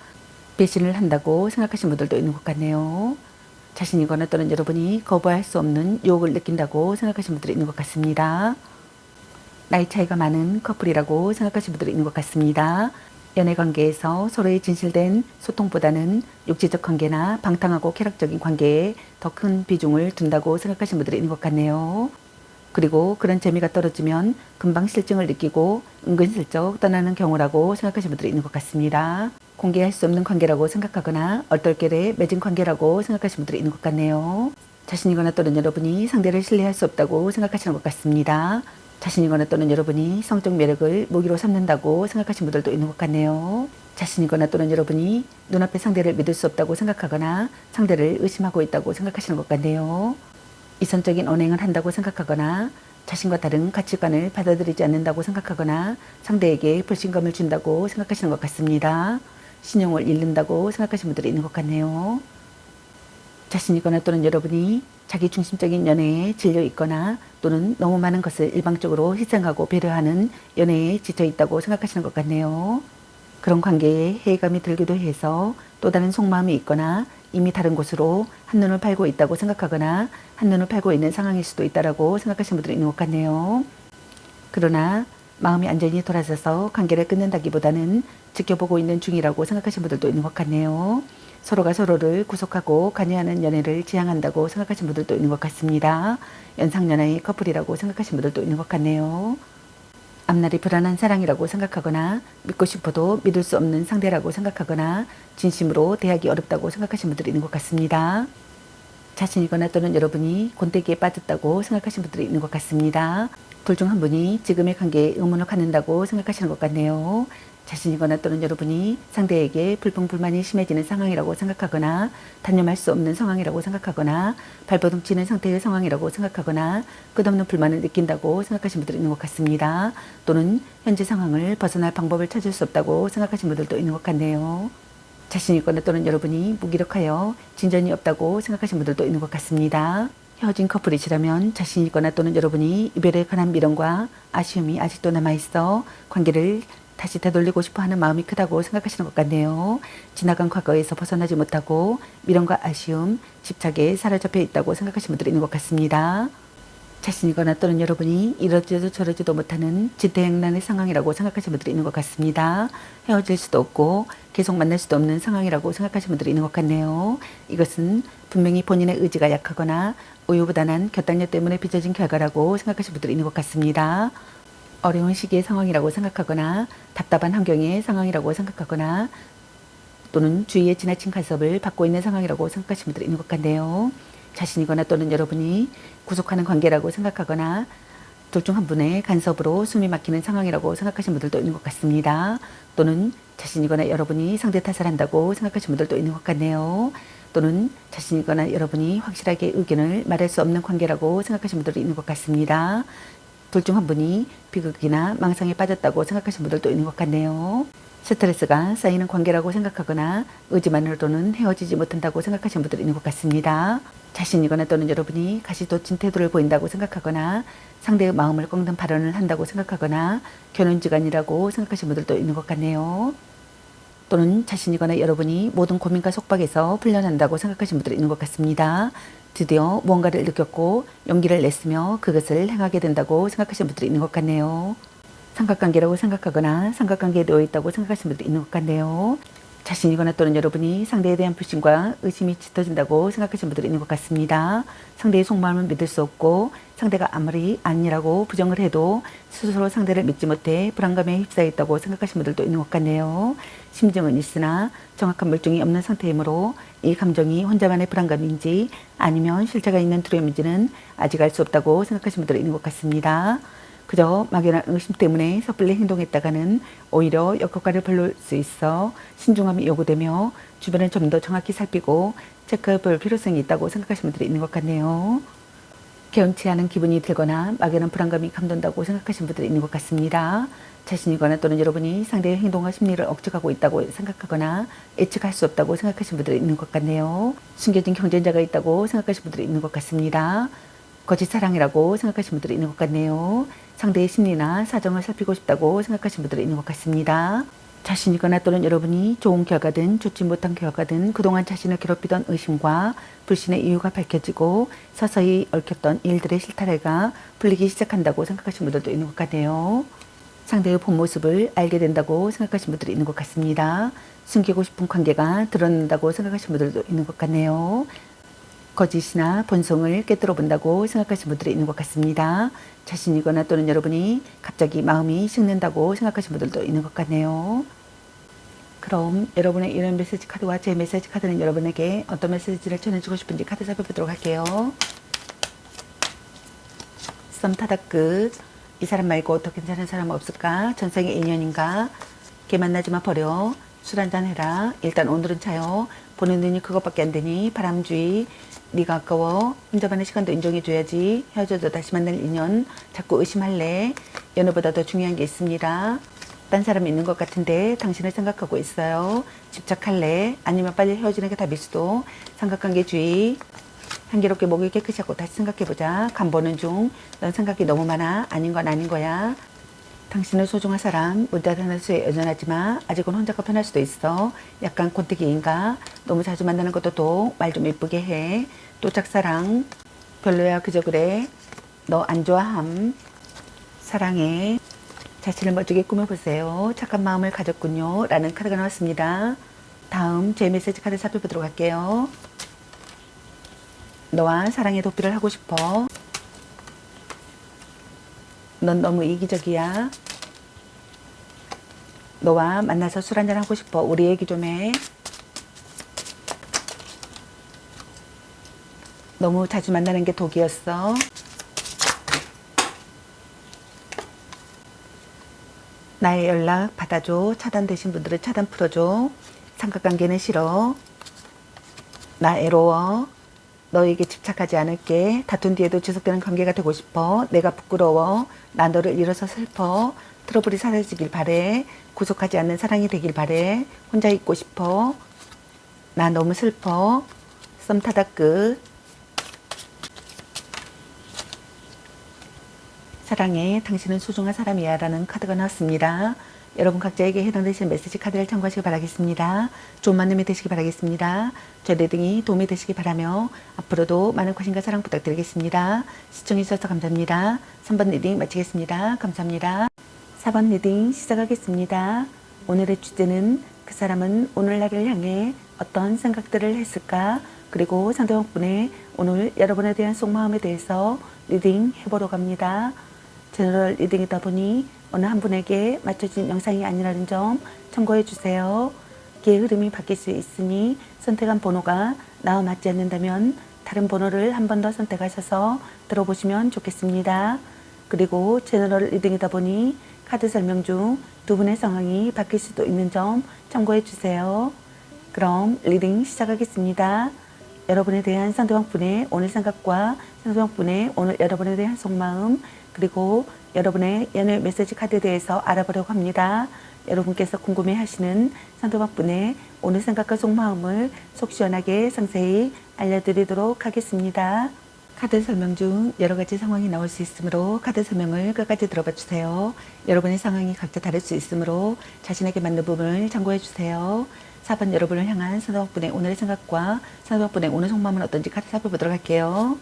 배신을 한다고 생각하시는 분들도 있는 것 같네요. 자신이거나 또는 여러분이 거부할 수 없는 유혹을 느낀다고 생각하시는 분들이 있는 것 같습니다. 나이 차이가 많은 커플이라고 생각하시는 분들이 있는 것 같습니다. 연애관계에서 서로의 진실된 소통보다는 육체적 관계나 방탕하고 쾌락적인 관계에 더 큰 비중을 둔다고 생각하시는 분들이 있는 것 같네요. 그리고 그런 재미가 떨어지면 금방 실증을 느끼고 은근슬쩍 떠나는 경우라고 생각하시는 분들이 있는 것 같습니다. 공개할 수 없는 관계라고 생각하거나 얼떨결에 맺은 관계라고 생각하시는 분들이 있는 것 같네요. 자신이거나 또는 여러분이 상대를 신뢰할 수 없다고 생각하시는 것 같습니다. 자신이거나 또는 여러분이 성적 매력을 무기로 삼는다고 생각하시는 분들도 있는 것 같네요. 자신이거나 또는 여러분이 눈앞의 상대를 믿을 수 없다고 생각하거나 상대를 의심하고 있다고 생각하시는 것 같네요. 이성적인 언행을 한다고 생각하거나 자신과 다른 가치관을 받아들이지 않는다고 생각하거나 상대에게 불신감을 준다고 생각하시는 것 같습니다. 신용을 잃는다고 생각하시는 분들이 있는 것 같네요. 자신이거나 또는 여러분이 자기 중심적인 연애에 질려 있거나 또는 너무 많은 것을 일방적으로 희생하고 배려하는 연애에 지쳐 있다고 생각하시는 것 같네요. 그런 관계에 해감이 들기도 해서 또 다른 속마음이 있거나 이미 다른 곳으로 한눈을 팔고 있다고 생각하거나 한눈을 팔고 있는 상황일 수도 있다고 생각하시는 분들이 있는 것 같네요. 그러나 마음이 안전히 돌아서서 관계를 끊는다기보다는 지켜보고 있는 중이라고 생각하시는 분들도 있는 것 같네요. 서로가 서로를 구속하고 관여하는 연애를 지향한다고 생각하시는 분들도 있는 것 같습니다. 연상연하의 커플이라고 생각하시는 분들도 있는 것 같네요. 앞날이 불안한 사랑이라고 생각하거나 믿고 싶어도 믿을 수 없는 상대라고 생각하거나 진심으로 대하기 어렵다고 생각하시는 분들이 있는 것 같습니다. 자신이거나 또는 여러분이 곤대기에 빠졌다고 생각하시는 분들이 있는 것 같습니다. 둘 중 한 분이 지금의 관계에 의문을 갖는다고 생각하시는 것 같네요. 자신이거나 또는 여러분이 상대에게 불평불만이 심해지는 상황이라고 생각하거나 단념할 수 없는 상황이라고 생각하거나 발버둥 치는 상태의 상황이라고 생각하거나 끝없는 불만을 느낀다고 생각하시는 분들이 있는 것 같습니다. 또는 현재 상황을 벗어날 방법을 찾을 수 없다고 생각하시는 분들도 있는 것 같네요. 자신이거나 또는 여러분이 무기력하여 진전이 없다고 생각하시는 분들도 있는 것 같습니다. 헤어진 커플이시라면 자신이거나 또는 여러분이 이별에 관한 미련과 아쉬움이 아직도 남아있어 관계를 다시 되돌리고 싶어하는 마음이 크다고 생각하시는 것 같네요. 지나간 과거에서 벗어나지 못하고 미련과 아쉬움, 집착에 사로잡혀 있다고 생각하시는 분들이 있는 것 같습니다. 자신이거나 또는 여러분이 이러지도 저러지도 못하는 지대행난의 상황이라고 생각하시는 분들이 있는 것 같습니다. 헤어질 수도 없고 계속 만날 수도 없는 상황이라고 생각하시는 분들이 있는 것 같네요. 이것은 분명히 본인의 의지가 약하거나 우유부단한 결단력 때문에 빚어진 결과라고 생각하시는 분들이 있는 것 같습니다. 어려운 시기의 상황이라고 생각하거나 답답한 환경의 상황이라고 생각하거나 또는 주위의 지나친 간섭을 받고 있는 상황이라고 생각하시는 분들이 있는 것 같네요. 자신이거나 또는 여러분이 구속하는 관계라고 생각하거나 둘 중 한 분의 간섭으로 숨이 막히는 상황이라고 생각하시는 분들도 있는 것 같습니다. 또는 자신이거나 여러분이 상대 탓을 한다고 생각하시는 분들도 있는 것 같네요. 또는 자신이거나 여러분이 확실하게 의견을 말할 수 없는 관계라고 생각하시는 분들이 있는 것 같습니다. 둘 중 한 분이 비극이나 망상에 빠졌다고 생각하시는 분들도 있는 것 같네요. 스트레스가 쌓이는 관계라고 생각하거나 의지만으로는 헤어지지 못한다고 생각하시는 분들이 있는 것 같습니다. 자신이거나 또는 여러분이 가시돋친 태도를 보인다고 생각하거나 상대의 마음을 꺾는 발언을 한다고 생각하거나 견혼지간이라고 생각하시는 분들도 있는 것 같네요. 또는 자신이거나 여러분이 모든 고민과 속박에서 풀려난다고 생각하시는 분들이 있는 것 같습니다. 드디어 무언가를 느꼈고 용기를 냈으며 그것을 행하게 된다고 생각하시는 분들이 있는 것 같네요. 삼각관계라고 생각하거나 삼각관계에 놓여 있다고 생각하시는 분들이 있는 것 같네요. 자신이거나 또는 여러분이 상대에 대한 불신과 의심이 짙어진다고 생각하시는 분들이 있는 것 같습니다. 상대의 속마음을 믿을 수 없고 상대가 아무리 아니라고 부정을 해도 스스로 상대를 믿지 못해 불안감에 휩싸여 있다고 생각하시는 분들도 있는 것 같네요. 심증은 있으나 정확한 물증이 없는 상태이므로 이 감정이 혼자만의 불안감인지 아니면 실체가 있는 두려움인지는 아직 알 수 없다고 생각하시는 분들이 있는 것 같습니다. 그저 막연한 의심 때문에 섣불리 행동했다가는 오히려 역효과를 불러올 수 있어 신중함이 요구되며 주변을 좀 더 정확히 살피고 체크해 볼 필요성이 있다고 생각하시는 분들이 있는 것 같네요. 개운치 않은 기분이 들거나 막연한 불안감이 감돈다고 생각하시는 분들이 있는 것 같습니다. 자신이거나 또는 여러분이 상대의 행동과 심리를 억측하고 있다고 생각하거나 예측할 수 없다고 생각하시는 분들이 있는 것 같네요. 숨겨진 경쟁자가 있다고 생각하시는 분들이 있는 것 같습니다. 거짓 사랑이라고 생각하시는 분들이 있는 것 같네요. 상대의 심리나 사정을 살피고 싶다고 생각하시는 분들이 있는 것 같습니다. 자신이거나 또는 여러분이 좋은 결과든 좋지 못한 결과든 그동안 자신을 괴롭히던 의심과 불신의 이유가 밝혀지고 서서히 얽혔던 일들의 실타래가 풀리기 시작한다고 생각하시는 분들도 있는 것 같네요. 상대의 본 모습을 알게 된다고 생각하시는 분들이 있는 것 같습니다. 숨기고 싶은 관계가 드러난다고 생각하시는 분들도 있는 것 같네요. 거짓이나 본성을 깨뜨려 본다고 생각하시는 분들이 있는 것 같습니다. 자신이거나 또는 여러분이 갑자기 마음이 식는다고 생각하시는 분들도 있는 것 같네요. 그럼 여러분의 이런 메시지 카드와 제 메시지 카드는 여러분에게 어떤 메시지를 전해주고 싶은지 카드 살펴보도록 할게요. 썸 타다 끝. 이 사람 말고 더 괜찮은 사람 없을까? 전생의 인연인가? 걔 만나지마 버려. 술 한잔 해라. 일단 오늘은 차요. 보는 눈이 그것밖에 안 되니 바람주의. 네가 아까워. 혼자만의 시간도 인정해줘야지. 헤어져도 다시 만날 인연 자꾸 의심할래. 연애보다 더 중요한 게 있습니다. 딴 사람이 있는 것 같은데 당신을 생각하고 있어요. 집착할래? 아니면 빨리 헤어지는 게 답일 수도. 삼각관계주의. 한계롭게 목을 깨끗이 하고 다시 생각해보자. 간 보는 중. 넌 생각이 너무 많아. 아닌 건 아닌 거야. 당신은 소중한 사람, 문자 하나 수에 여전하지만 아직은 혼자가 편할 수도 있어. 약간 곤태기인가? 너무 자주 만나는 것도 또 말 좀 예쁘게 해. 또 짝사랑. 별로야 그저 그래. 너 안 좋아함. 사랑해. 자신을 멋지게 꾸며보세요. 착한 마음을 가졌군요. 라는 카드가 나왔습니다. 다음 제 메시지 카드 살펴보도록 할게요. 너와 사랑의 도피를 하고 싶어. 넌 너무 이기적이야. 너와 만나서 술 한잔 하고 싶어. 우리 얘기 좀 해. 너무 자주 만나는 게 독이었어. 나의 연락 받아줘. 차단되신 분들은 차단 풀어줘. 삼각관계는 싫어. 나 애로워. 너에게 집착하지 않을게. 다툰 뒤에도 지속되는 관계가 되고 싶어. 내가 부끄러워. 나 너를 잃어서 슬퍼. 트러블이 사라지길 바래. 구속하지 않는 사랑이 되길 바래. 혼자 있고 싶어. 나 너무 슬퍼. 썸 타다 끝. 사랑해. 당신은 소중한 사람이야. 라는 카드가 나왔습니다. 여러분 각자에게 해당되시는 메시지 카드를 참고하시기 바라겠습니다. 좋은 만남이 되시기 바라겠습니다. 저 리딩이 도움이 되시기 바라며 앞으로도 많은 관심과 사랑 부탁드리겠습니다. 시청해주셔서 감사합니다. 3번 리딩 마치겠습니다. 감사합니다. 4번 리딩 시작하겠습니다. 오늘의 주제는 그 사람은 오늘날을 향해 어떤 생각들을 했을까? 그리고 상대방분의 오늘 여러분에 대한 속마음에 대해서 리딩 해보러 갑니다. 제너럴 리딩이다 보니 어느 한 분에게 맞춰진 영상이 아니라는 점 참고해 주세요. 기의 흐름이 바뀔 수 있으니 선택한 번호가 나와 맞지 않는다면 다른 번호를 한 번 더 선택하셔서 들어보시면 좋겠습니다. 그리고 제너럴 리딩이다 보니 카드 설명 중 두 분의 상황이 바뀔 수도 있는 점 참고해 주세요. 그럼 리딩 시작하겠습니다. 여러분에 대한 상대방분의 오늘 생각과 상대방분의 오늘 여러분에 대한 속마음 그리고 여러분의 연애 메시지 카드에 대해서 알아보려고 합니다. 여러분께서 궁금해하시는 상대방분의 오늘 생각과 속마음을 속 시원하게 상세히 알려드리도록 하겠습니다. 카드 설명 중 여러 가지 상황이 나올 수 있으므로 카드 설명을 끝까지 들어봐 주세요. 여러분의 상황이 각자 다를 수 있으므로 자신에게 맞는 부분을 참고해 주세요. 4번 여러분을 향한 상대방분의 오늘의 생각과 상대방분의 오늘 속마음은 어떤지 카드 살펴보도록 할게요.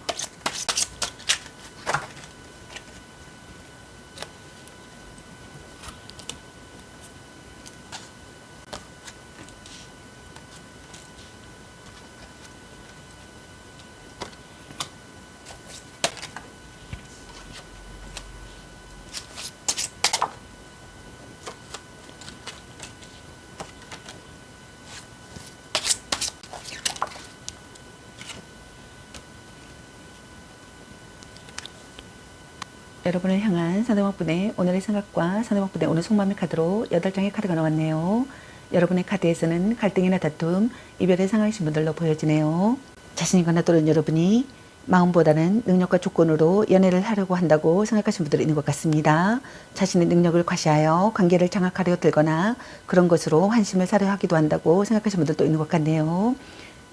여러분을 향한 상대방분의 오늘의 생각과 상대방분의 오늘 속마음의 카드로 8장의 카드가 나왔네요. 여러분의 카드에서는 갈등이나 다툼, 이별의 상황이신 분들로 보여지네요. 자신이거나 또는 여러분이 마음보다는 능력과 조건으로 연애를 하려고 한다고 생각하시는 분들이 있는 것 같습니다. 자신의 능력을 과시하여 관계를 장악하려 들거나 그런 것으로 환심을 사려 하기도 한다고 생각하시는 분들도 있는 것 같네요.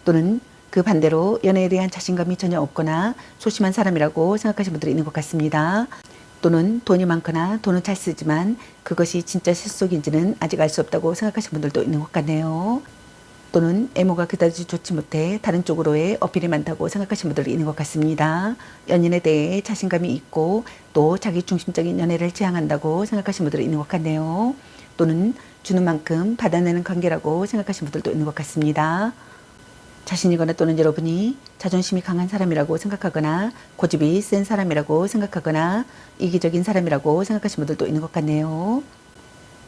또는 그 반대로 연애에 대한 자신감이 전혀 없거나 소심한 사람이라고 생각하시는 분들이 있는 것 같습니다. 또는 돈이 많거나 돈은 잘 쓰지만 그것이 진짜 실속인지는 아직 알 수 없다고 생각하시는 분들도 있는 것 같네요. 또는 애모가 그다지 좋지 못해 다른 쪽으로의 어필이 많다고 생각하시는 분들이 있는 것 같습니다. 연인에 대해 자신감이 있고 또 자기 중심적인 연애를 지향한다고 생각하시는 분들이 있는 것 같네요. 또는 주는 만큼 받아내는 관계라고 생각하시는 분들도 있는 것 같습니다. 자신이거나 또는 여러분이 자존심이 강한 사람이라고 생각하거나 고집이 센 사람이라고 생각하거나 이기적인 사람이라고 생각하시는 분들도 있는 것 같네요.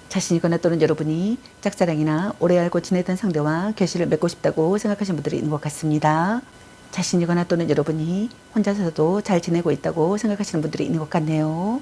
자신이거나 또는 여러분이 짝사랑이나 오래 알고 지내던 상대와 결실을 맺고 싶다고 생각하시는 분들이 있는 것 같습니다. 자신이거나 또는 여러분이 혼자서도 잘 지내고 있다고 생각하시는 분들이 있는 것 같네요.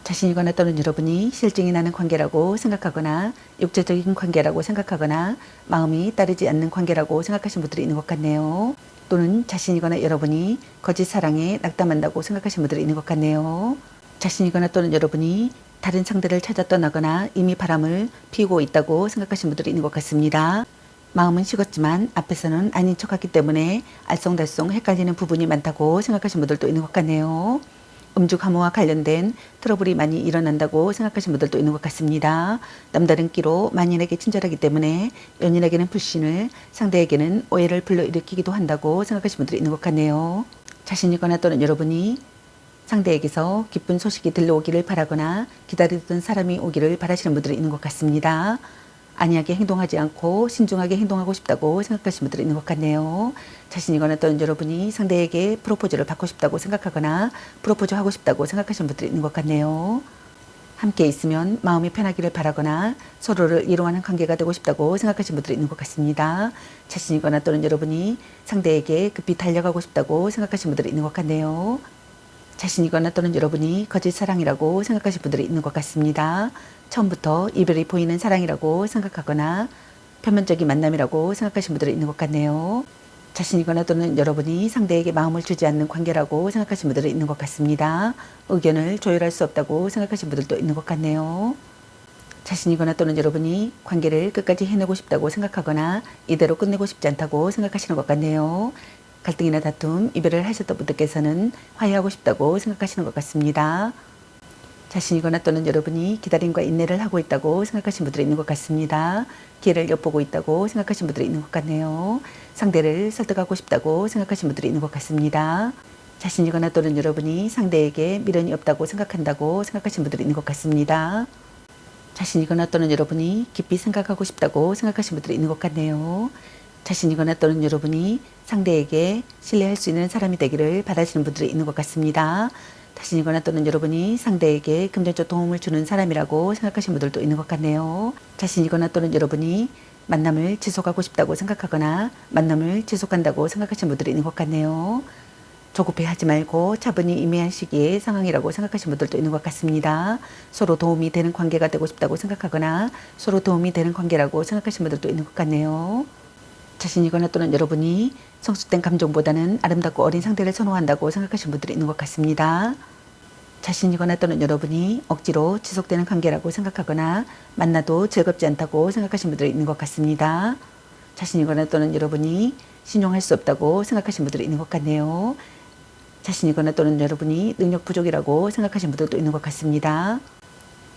자신이거나 또는 여러분이 실증이 나는 관계라고 생각하거나 육체적인 관계라고 생각하거나 마음이 따르지 않는 관계라고 생각하시는 분들이 있는 것 같네요. 또는 자신이거나 여러분이 거짓 사랑에 낙담한다고 생각하시는 분들이 있는 것 같네요. 자신이거나 또는 여러분이 다른 상대를 찾아 떠나거나 이미 바람을 피우고 있다고 생각하시는 분들이 있는 것 같습니다. 마음은 식었지만 앞에서는 아닌 척하기 때문에 알쏭달쏭 헷갈리는 부분이 많다고 생각하시는 분들도 있는 것 같네요. 음주 가무와 관련된 트러블이 많이 일어난다고 생각하시는 분들도 있는 것 같습니다. 남다른 끼로 만인에게 친절하기 때문에 연인에게는 불신을, 상대에게는 오해를 불러일으키기도 한다고 생각하시는 분들이 있는 것 같네요. 자신이거나 또는 여러분이 상대에게서 기쁜 소식이 들려오기를 바라거나 기다리던 사람이 오기를 바라시는 분들이 있는 것 같습니다. 안이하게 행동하지 않고 신중하게 행동하고 싶다고 생각하시는 분들이 있는 것 같네요. 자신이거나 또는 여러분이 상대에게 프로포즈를 받고 싶다고 생각하거나 프로포즈 하고 싶다고 생각하시는 분들이 있는 것 같네요. 함께 있으면 마음이 편하기를 바라거나 서로를 이용하는 관계가 되고 싶다고 생각하시는 분들이 있는 것 같습니다. 자신이거나 또는 여러분이 상대에게 급히 달려가고 싶다고 생각하시는 분들이 있는 것 같네요. 자신이거나 또는 여러분이 거짓 사랑이라고 생각하시는 분들이 있는 것 같습니다. 처음부터 이별이 보이는 사랑이라고 생각하거나 표면적인 만남이라고 생각하시는 분들이 있는 것 같네요. 자신이거나 또는 여러분이 상대에게 마음을 주지 않는 관계라고 생각하시는 분들이 있는 것 같습니다. 의견을 조율할 수 없다고 생각하시는 분들도 있는 것 같네요. 자신이거나 또는 여러분이 관계를 끝까지 해내고 싶다고 생각하거나 이대로 끝내고 싶지 않다고 생각하시는 것 같네요. 갈등이나 다툼, 이별을 하셨던 분들께서는 화해하고 싶다고 생각하시는 것 같습니다. 자신이거나 또는 여러분이 기다림과 인내를 하고 있다고 생각하시는 분들이 있는 것 같습니다. 기회를 엿보고 있다고 생각하시는 분들이 있는 것 같네요. 상대를 설득하고 싶다고 생각하시는 분들이 있는 것 같습니다. 자신이거나 또는 여러분이 상대에게 미련이 없다고 생각한다고 생각하시는 분들이 있는 것 같습니다. 자신이거나 또는 여러분이 깊이 생각하고 싶다고 생각하시는 분들이 있는 것 같네요. 자신이거나 또는 여러분이 상대에게 신뢰할 수 있는 사람이 되기를 바라시는 분들이 있는 것 같습니다. 자신이거나 또는 여러분이 상대에게 금전적 도움을 주는 사람이라고 생각하시는 분들도 있는 것 같네요. 자신이거나 또는 여러분이 만남을 지속하고 싶다고 생각하거나 만남을 지속한다고 생각하시는 분들이 있는 것 같네요. 조급해하지 말고 차분히 임해한 시기의 상황이라고 생각하시는 분들도 있는 것 같습니다. 서로 도움이 되는 관계가 되고 싶다고 생각하거나 서로 도움이 되는 관계라고 생각하시는 분들도 있는 것 같네요. 자신이거나 또는 여러분이 성숙된 감정보다는 아름답고 어린 상대를 선호한다고 생각하시는 분들이 있는 것 같습니다. 자신이거나 또는 여러분이 억지로 지속되는 관계라고 생각하거나 만나도 즐겁지 않다고 생각하시는 분들이 있는 것 같습니다. 자신이거나 또는 여러분이 신용할 수 없다고 생각하시는 분들이 있는 것 같네요. 자신이거나 또는 여러분이 능력 부족이라고 생각하시는 분들도 있는 것 같습니다.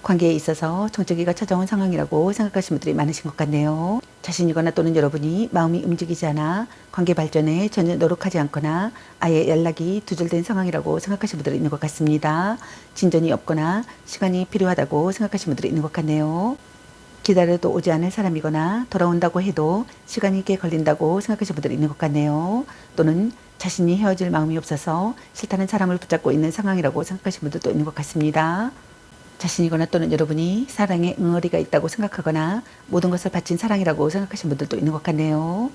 관계에 있어서 정적기가 찾아온 상황이라고 생각하시는 분들이 많으신 것 같네요. 자신이거나 또는 여러분이 마음이 움직이지 않아 관계 발전에 전혀 노력하지 않거나 아예 연락이 두절된 상황이라고 생각하시는 분들이 있는 것 같습니다. 진전이 없거나 시간이 필요하다고 생각하시는 분들이 있는 것 같네요. 기다려도 오지 않을 사람이거나 돌아온다고 해도 시간이 꽤 걸린다고 생각하시는 분들이 있는 것 같네요. 또는 자신이 헤어질 마음이 없어서 싫다는 사람을 붙잡고 있는 상황이라고 생각하시는 분들도 있는 것 같습니다. 자신이거나 또는 여러분이 사랑에 응어리가 있다고 생각하거나 모든 것을 바친 사랑이라고 생각하시는 분들도 있는 것 같네요.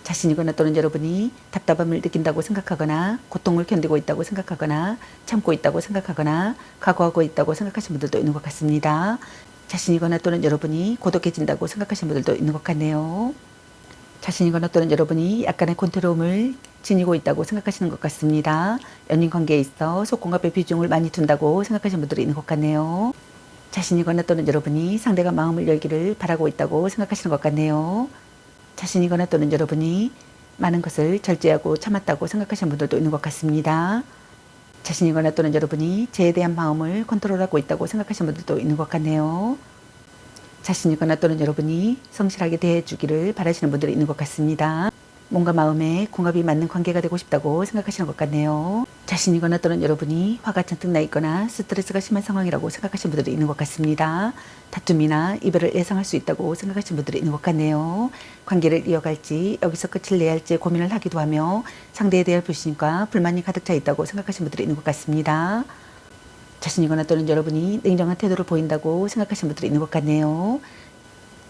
자신이거나 또는 여러분이 답답함을 느낀다고 생각하거나 고통을 견디고 있다고 생각하거나 참고 있다고 생각하거나 각오하고 있다고 생각하시는 분들도 있는 것 같습니다. 자신이거나 또는 여러분이 고독해진다고 생각하시는 분들도 있는 것 같네요. 자신이거나 또는 여러분이 약간의 권태로움을 지니고 있다고 생각하시는 것 같습니다. 연인 관계에 있어 속공합의 비중을 많이 둔다고 생각하시는 분들이 있는 것 같네요. 자신이거나 또는 여러분이 상대가 마음을 열기를 바라고 있다고 생각하시는 것 같네요. 자신이거나 또는 여러분이 많은 것을 절제하고 참았다고 생각하시는 분들도 있는 것 같습니다. 자신이거나 또는 여러분이 죄에 대한 마음을 컨트롤하고 있다고 생각하시는 분들도 있는 것 같네요. 자신이거나 또는 여러분이 성실하게 대해주기를 바라시는 분들이 있는 것 같습니다. 뭔가 마음에 궁합이 맞는 관계가 되고 싶다고 생각하시는 것 같네요. 자신이거나 또는 여러분이 화가 잔뜩 나 있거나 스트레스가 심한 상황이라고 생각하시는 분들이 있는 것 같습니다. 다툼이나 이별을 예상할 수 있다고 생각하시는 분들이 있는 것 같네요. 관계를 이어갈지 여기서 끝을 내야 할지 고민을 하기도 하며 상대에 대한 불신과 불만이 가득 차 있다고 생각하시는 분들이 있는 것 같습니다. 자신이거나 또는 여러분이 냉정한 태도를 보인다고 생각하시는 분들이 있는 것 같네요.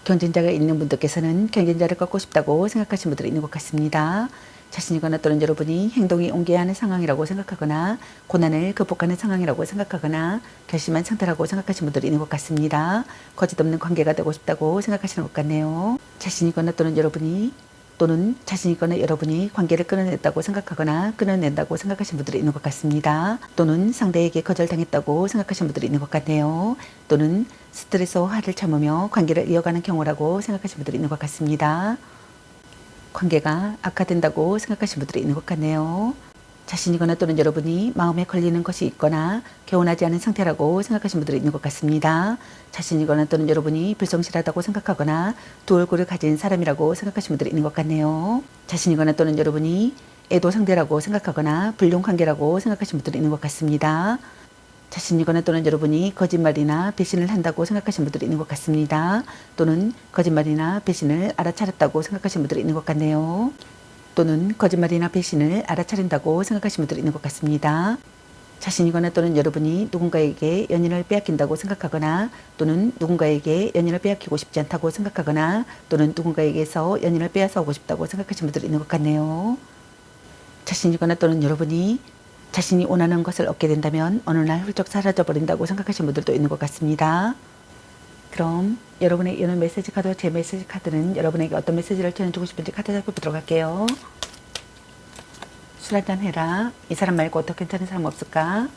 경쟁자가 있는 분들께서는 경쟁자를 꺾고 싶다고 생각하시는 분들이 있는 것 같습니다. 자신이거나 또는 여러분이 행동이 옮겨야 하는 상황이라고 생각하거나 고난을 극복하는 상황이라고 생각하거나 결심한 상태라고 생각하시는 분들이 있는 것 같습니다. 거짓없는 관계가 되고 싶다고 생각하시는 것 같네요. 자신이거나 또는 여러분이 또는 자신이거나 여러분이 관계를 끊어냈다고 생각하거나 끊어낸다고 생각하시는 분들이 있는 것 같습니다. 또는 상대에게 거절당했다고 생각하시는 분들이 있는 것 같네요. 또는 스트레스와 화를 참으며 관계를 이어가는 경우라고 생각하시는 분들이 있는 것 같습니다. 관계가 악화된다고 생각하시는 분들이 있는 것 같네요. 자신이거나 또는 여러분이 마음에 걸리는 것이 있거나 개운하지 않은 상태라고 생각하시는 분들이 있는 것 같습니다. 자신이거나 또는 여러분이 불성실하다고 생각하거나 두 얼굴을 가진 사람이라고 생각하시는 분들이 있는 것 같네요. 자신이거나 또는 여러분이 애도 상대라고 생각하거나 불륜 관계라고 생각하시는 분들이 있는 것 같습니다. 자신이거나 또는 여러분이 거짓말이나 배신을 한다고 생각하시는 분들이 있는 것 같습니다. 또는 거짓말이나 배신을 알아차렸다고 생각하시는 분들이 있는 것 같네요. 또는 거짓말이나 배신을 알아차린다고 생각하시는 분들이 있는 것 같습니다. 자신이거나 또는 여러분이 누군가에게 연인을 빼앗긴다고 생각하거나 또는 누군가에게 연인을 빼앗기고 싶지 않다고 생각하거나 또는 누군가에게서 연인을 빼앗아 오고 싶다고 생각하시는 분들이 있는 것 같네요. 자신이거나 또는 여러분이 자신이 원하는 것을 얻게 된다면 어느 날 훌쩍 사라져버린다고 생각하시는 분들도 있는 것 같습니다. 그럼 여러분의 연운 메시지 카드, 제 메시지 카드는 여러분에게 어떤 메시지를 전해주고 싶은지 카드 살펴보도록 할게요. 술 한잔 해라. 이 사람 말고 더 괜찮은 사람 없을까?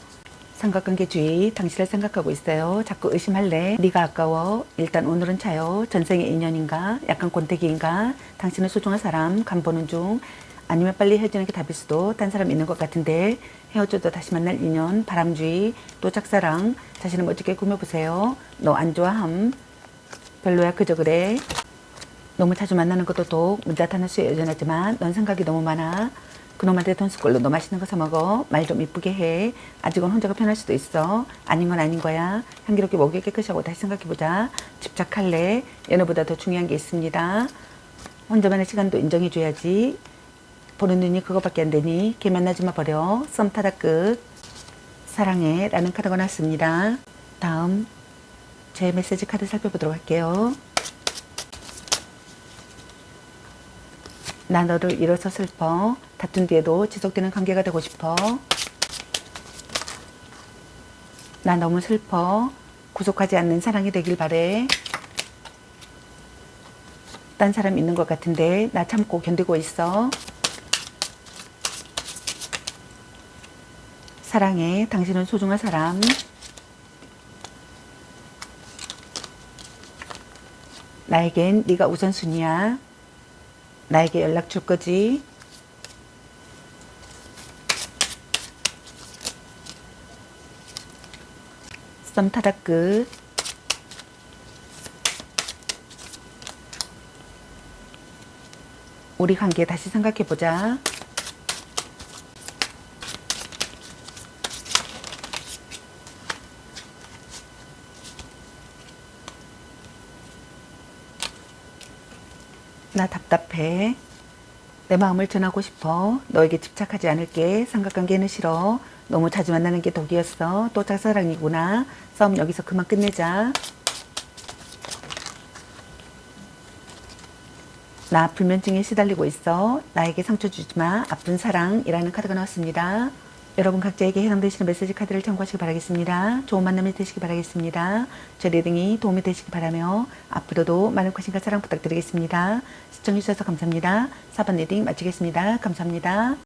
삼각관계 주의. 당신을 생각하고 있어요. 자꾸 의심할래. 네가 아까워. 일단 오늘은 차요. 전생의 인연인가? 약간 권태기인가? 당신은 소중한 사람 간 보는 중. 아니면 빨리 헤어지는 게 답일 수도. 딴 사람 있는 것 같은데 헤어져도 다시 만날 인연. 바람주의. 또 짝사랑. 자신을 멋지게 꾸며보세요. 너 안 좋아함. 별로야. 그저 그래. 너무 자주 만나는 것도 독. 문자 타는 수에 여전하지만 넌 생각이 너무 많아. 그놈한테 돈 숟걸로 너 맛있는 거 사먹어. 말 좀 이쁘게 해. 아직은 혼자가 편할 수도 있어. 아닌 건 아닌 거야. 향기롭게 목을 깨끗이 하고 다시 생각해보자. 집착할래. 연애보다 더 중요한 게 있습니다. 혼자만의 시간도 인정해줘야지. 보는 눈이 그거밖에 안 되니 걔 만나지 마 버려. 썸 타다 끝. 사랑해 라는 카드가 나왔습니다. 다음 제 메시지 카드 살펴보도록 할게요. 나 너를 잃어서 슬퍼. 다툰 뒤에도 지속되는 관계가 되고 싶어. 나 너무 슬퍼. 구속하지 않는 사랑이 되길 바래. 딴 사람 있는 것 같은데 나 참고 견디고 있어. 사랑해. 당신은 소중한 사람. 나에겐 네가 우선순위야. 나에게 연락 줄 거지? 썸 타다 끝. 우리 관계 다시 생각해보자. 나 답답해. 내 마음을 전하고 싶어. 너에게 집착하지 않을게. 삼각관계는 싫어. 너무 자주 만나는 게 독이었어. 또 짝사랑이구나. 싸움 여기서 그만 끝내자. 나 불면증에 시달리고 있어. 나에게 상처 주지 마. 아픈 사랑이라는 카드가 나왔습니다. 여러분 각자에게 해당되시는 메시지 카드를 참고하시기 바라겠습니다. 좋은 만남이 되시기 바라겠습니다. 제 리딩이 도움이 되시기 바라며 앞으로도 많은 관심과 사랑 부탁드리겠습니다. 시청해주셔서 감사합니다. 4번 리딩 마치겠습니다. 감사합니다.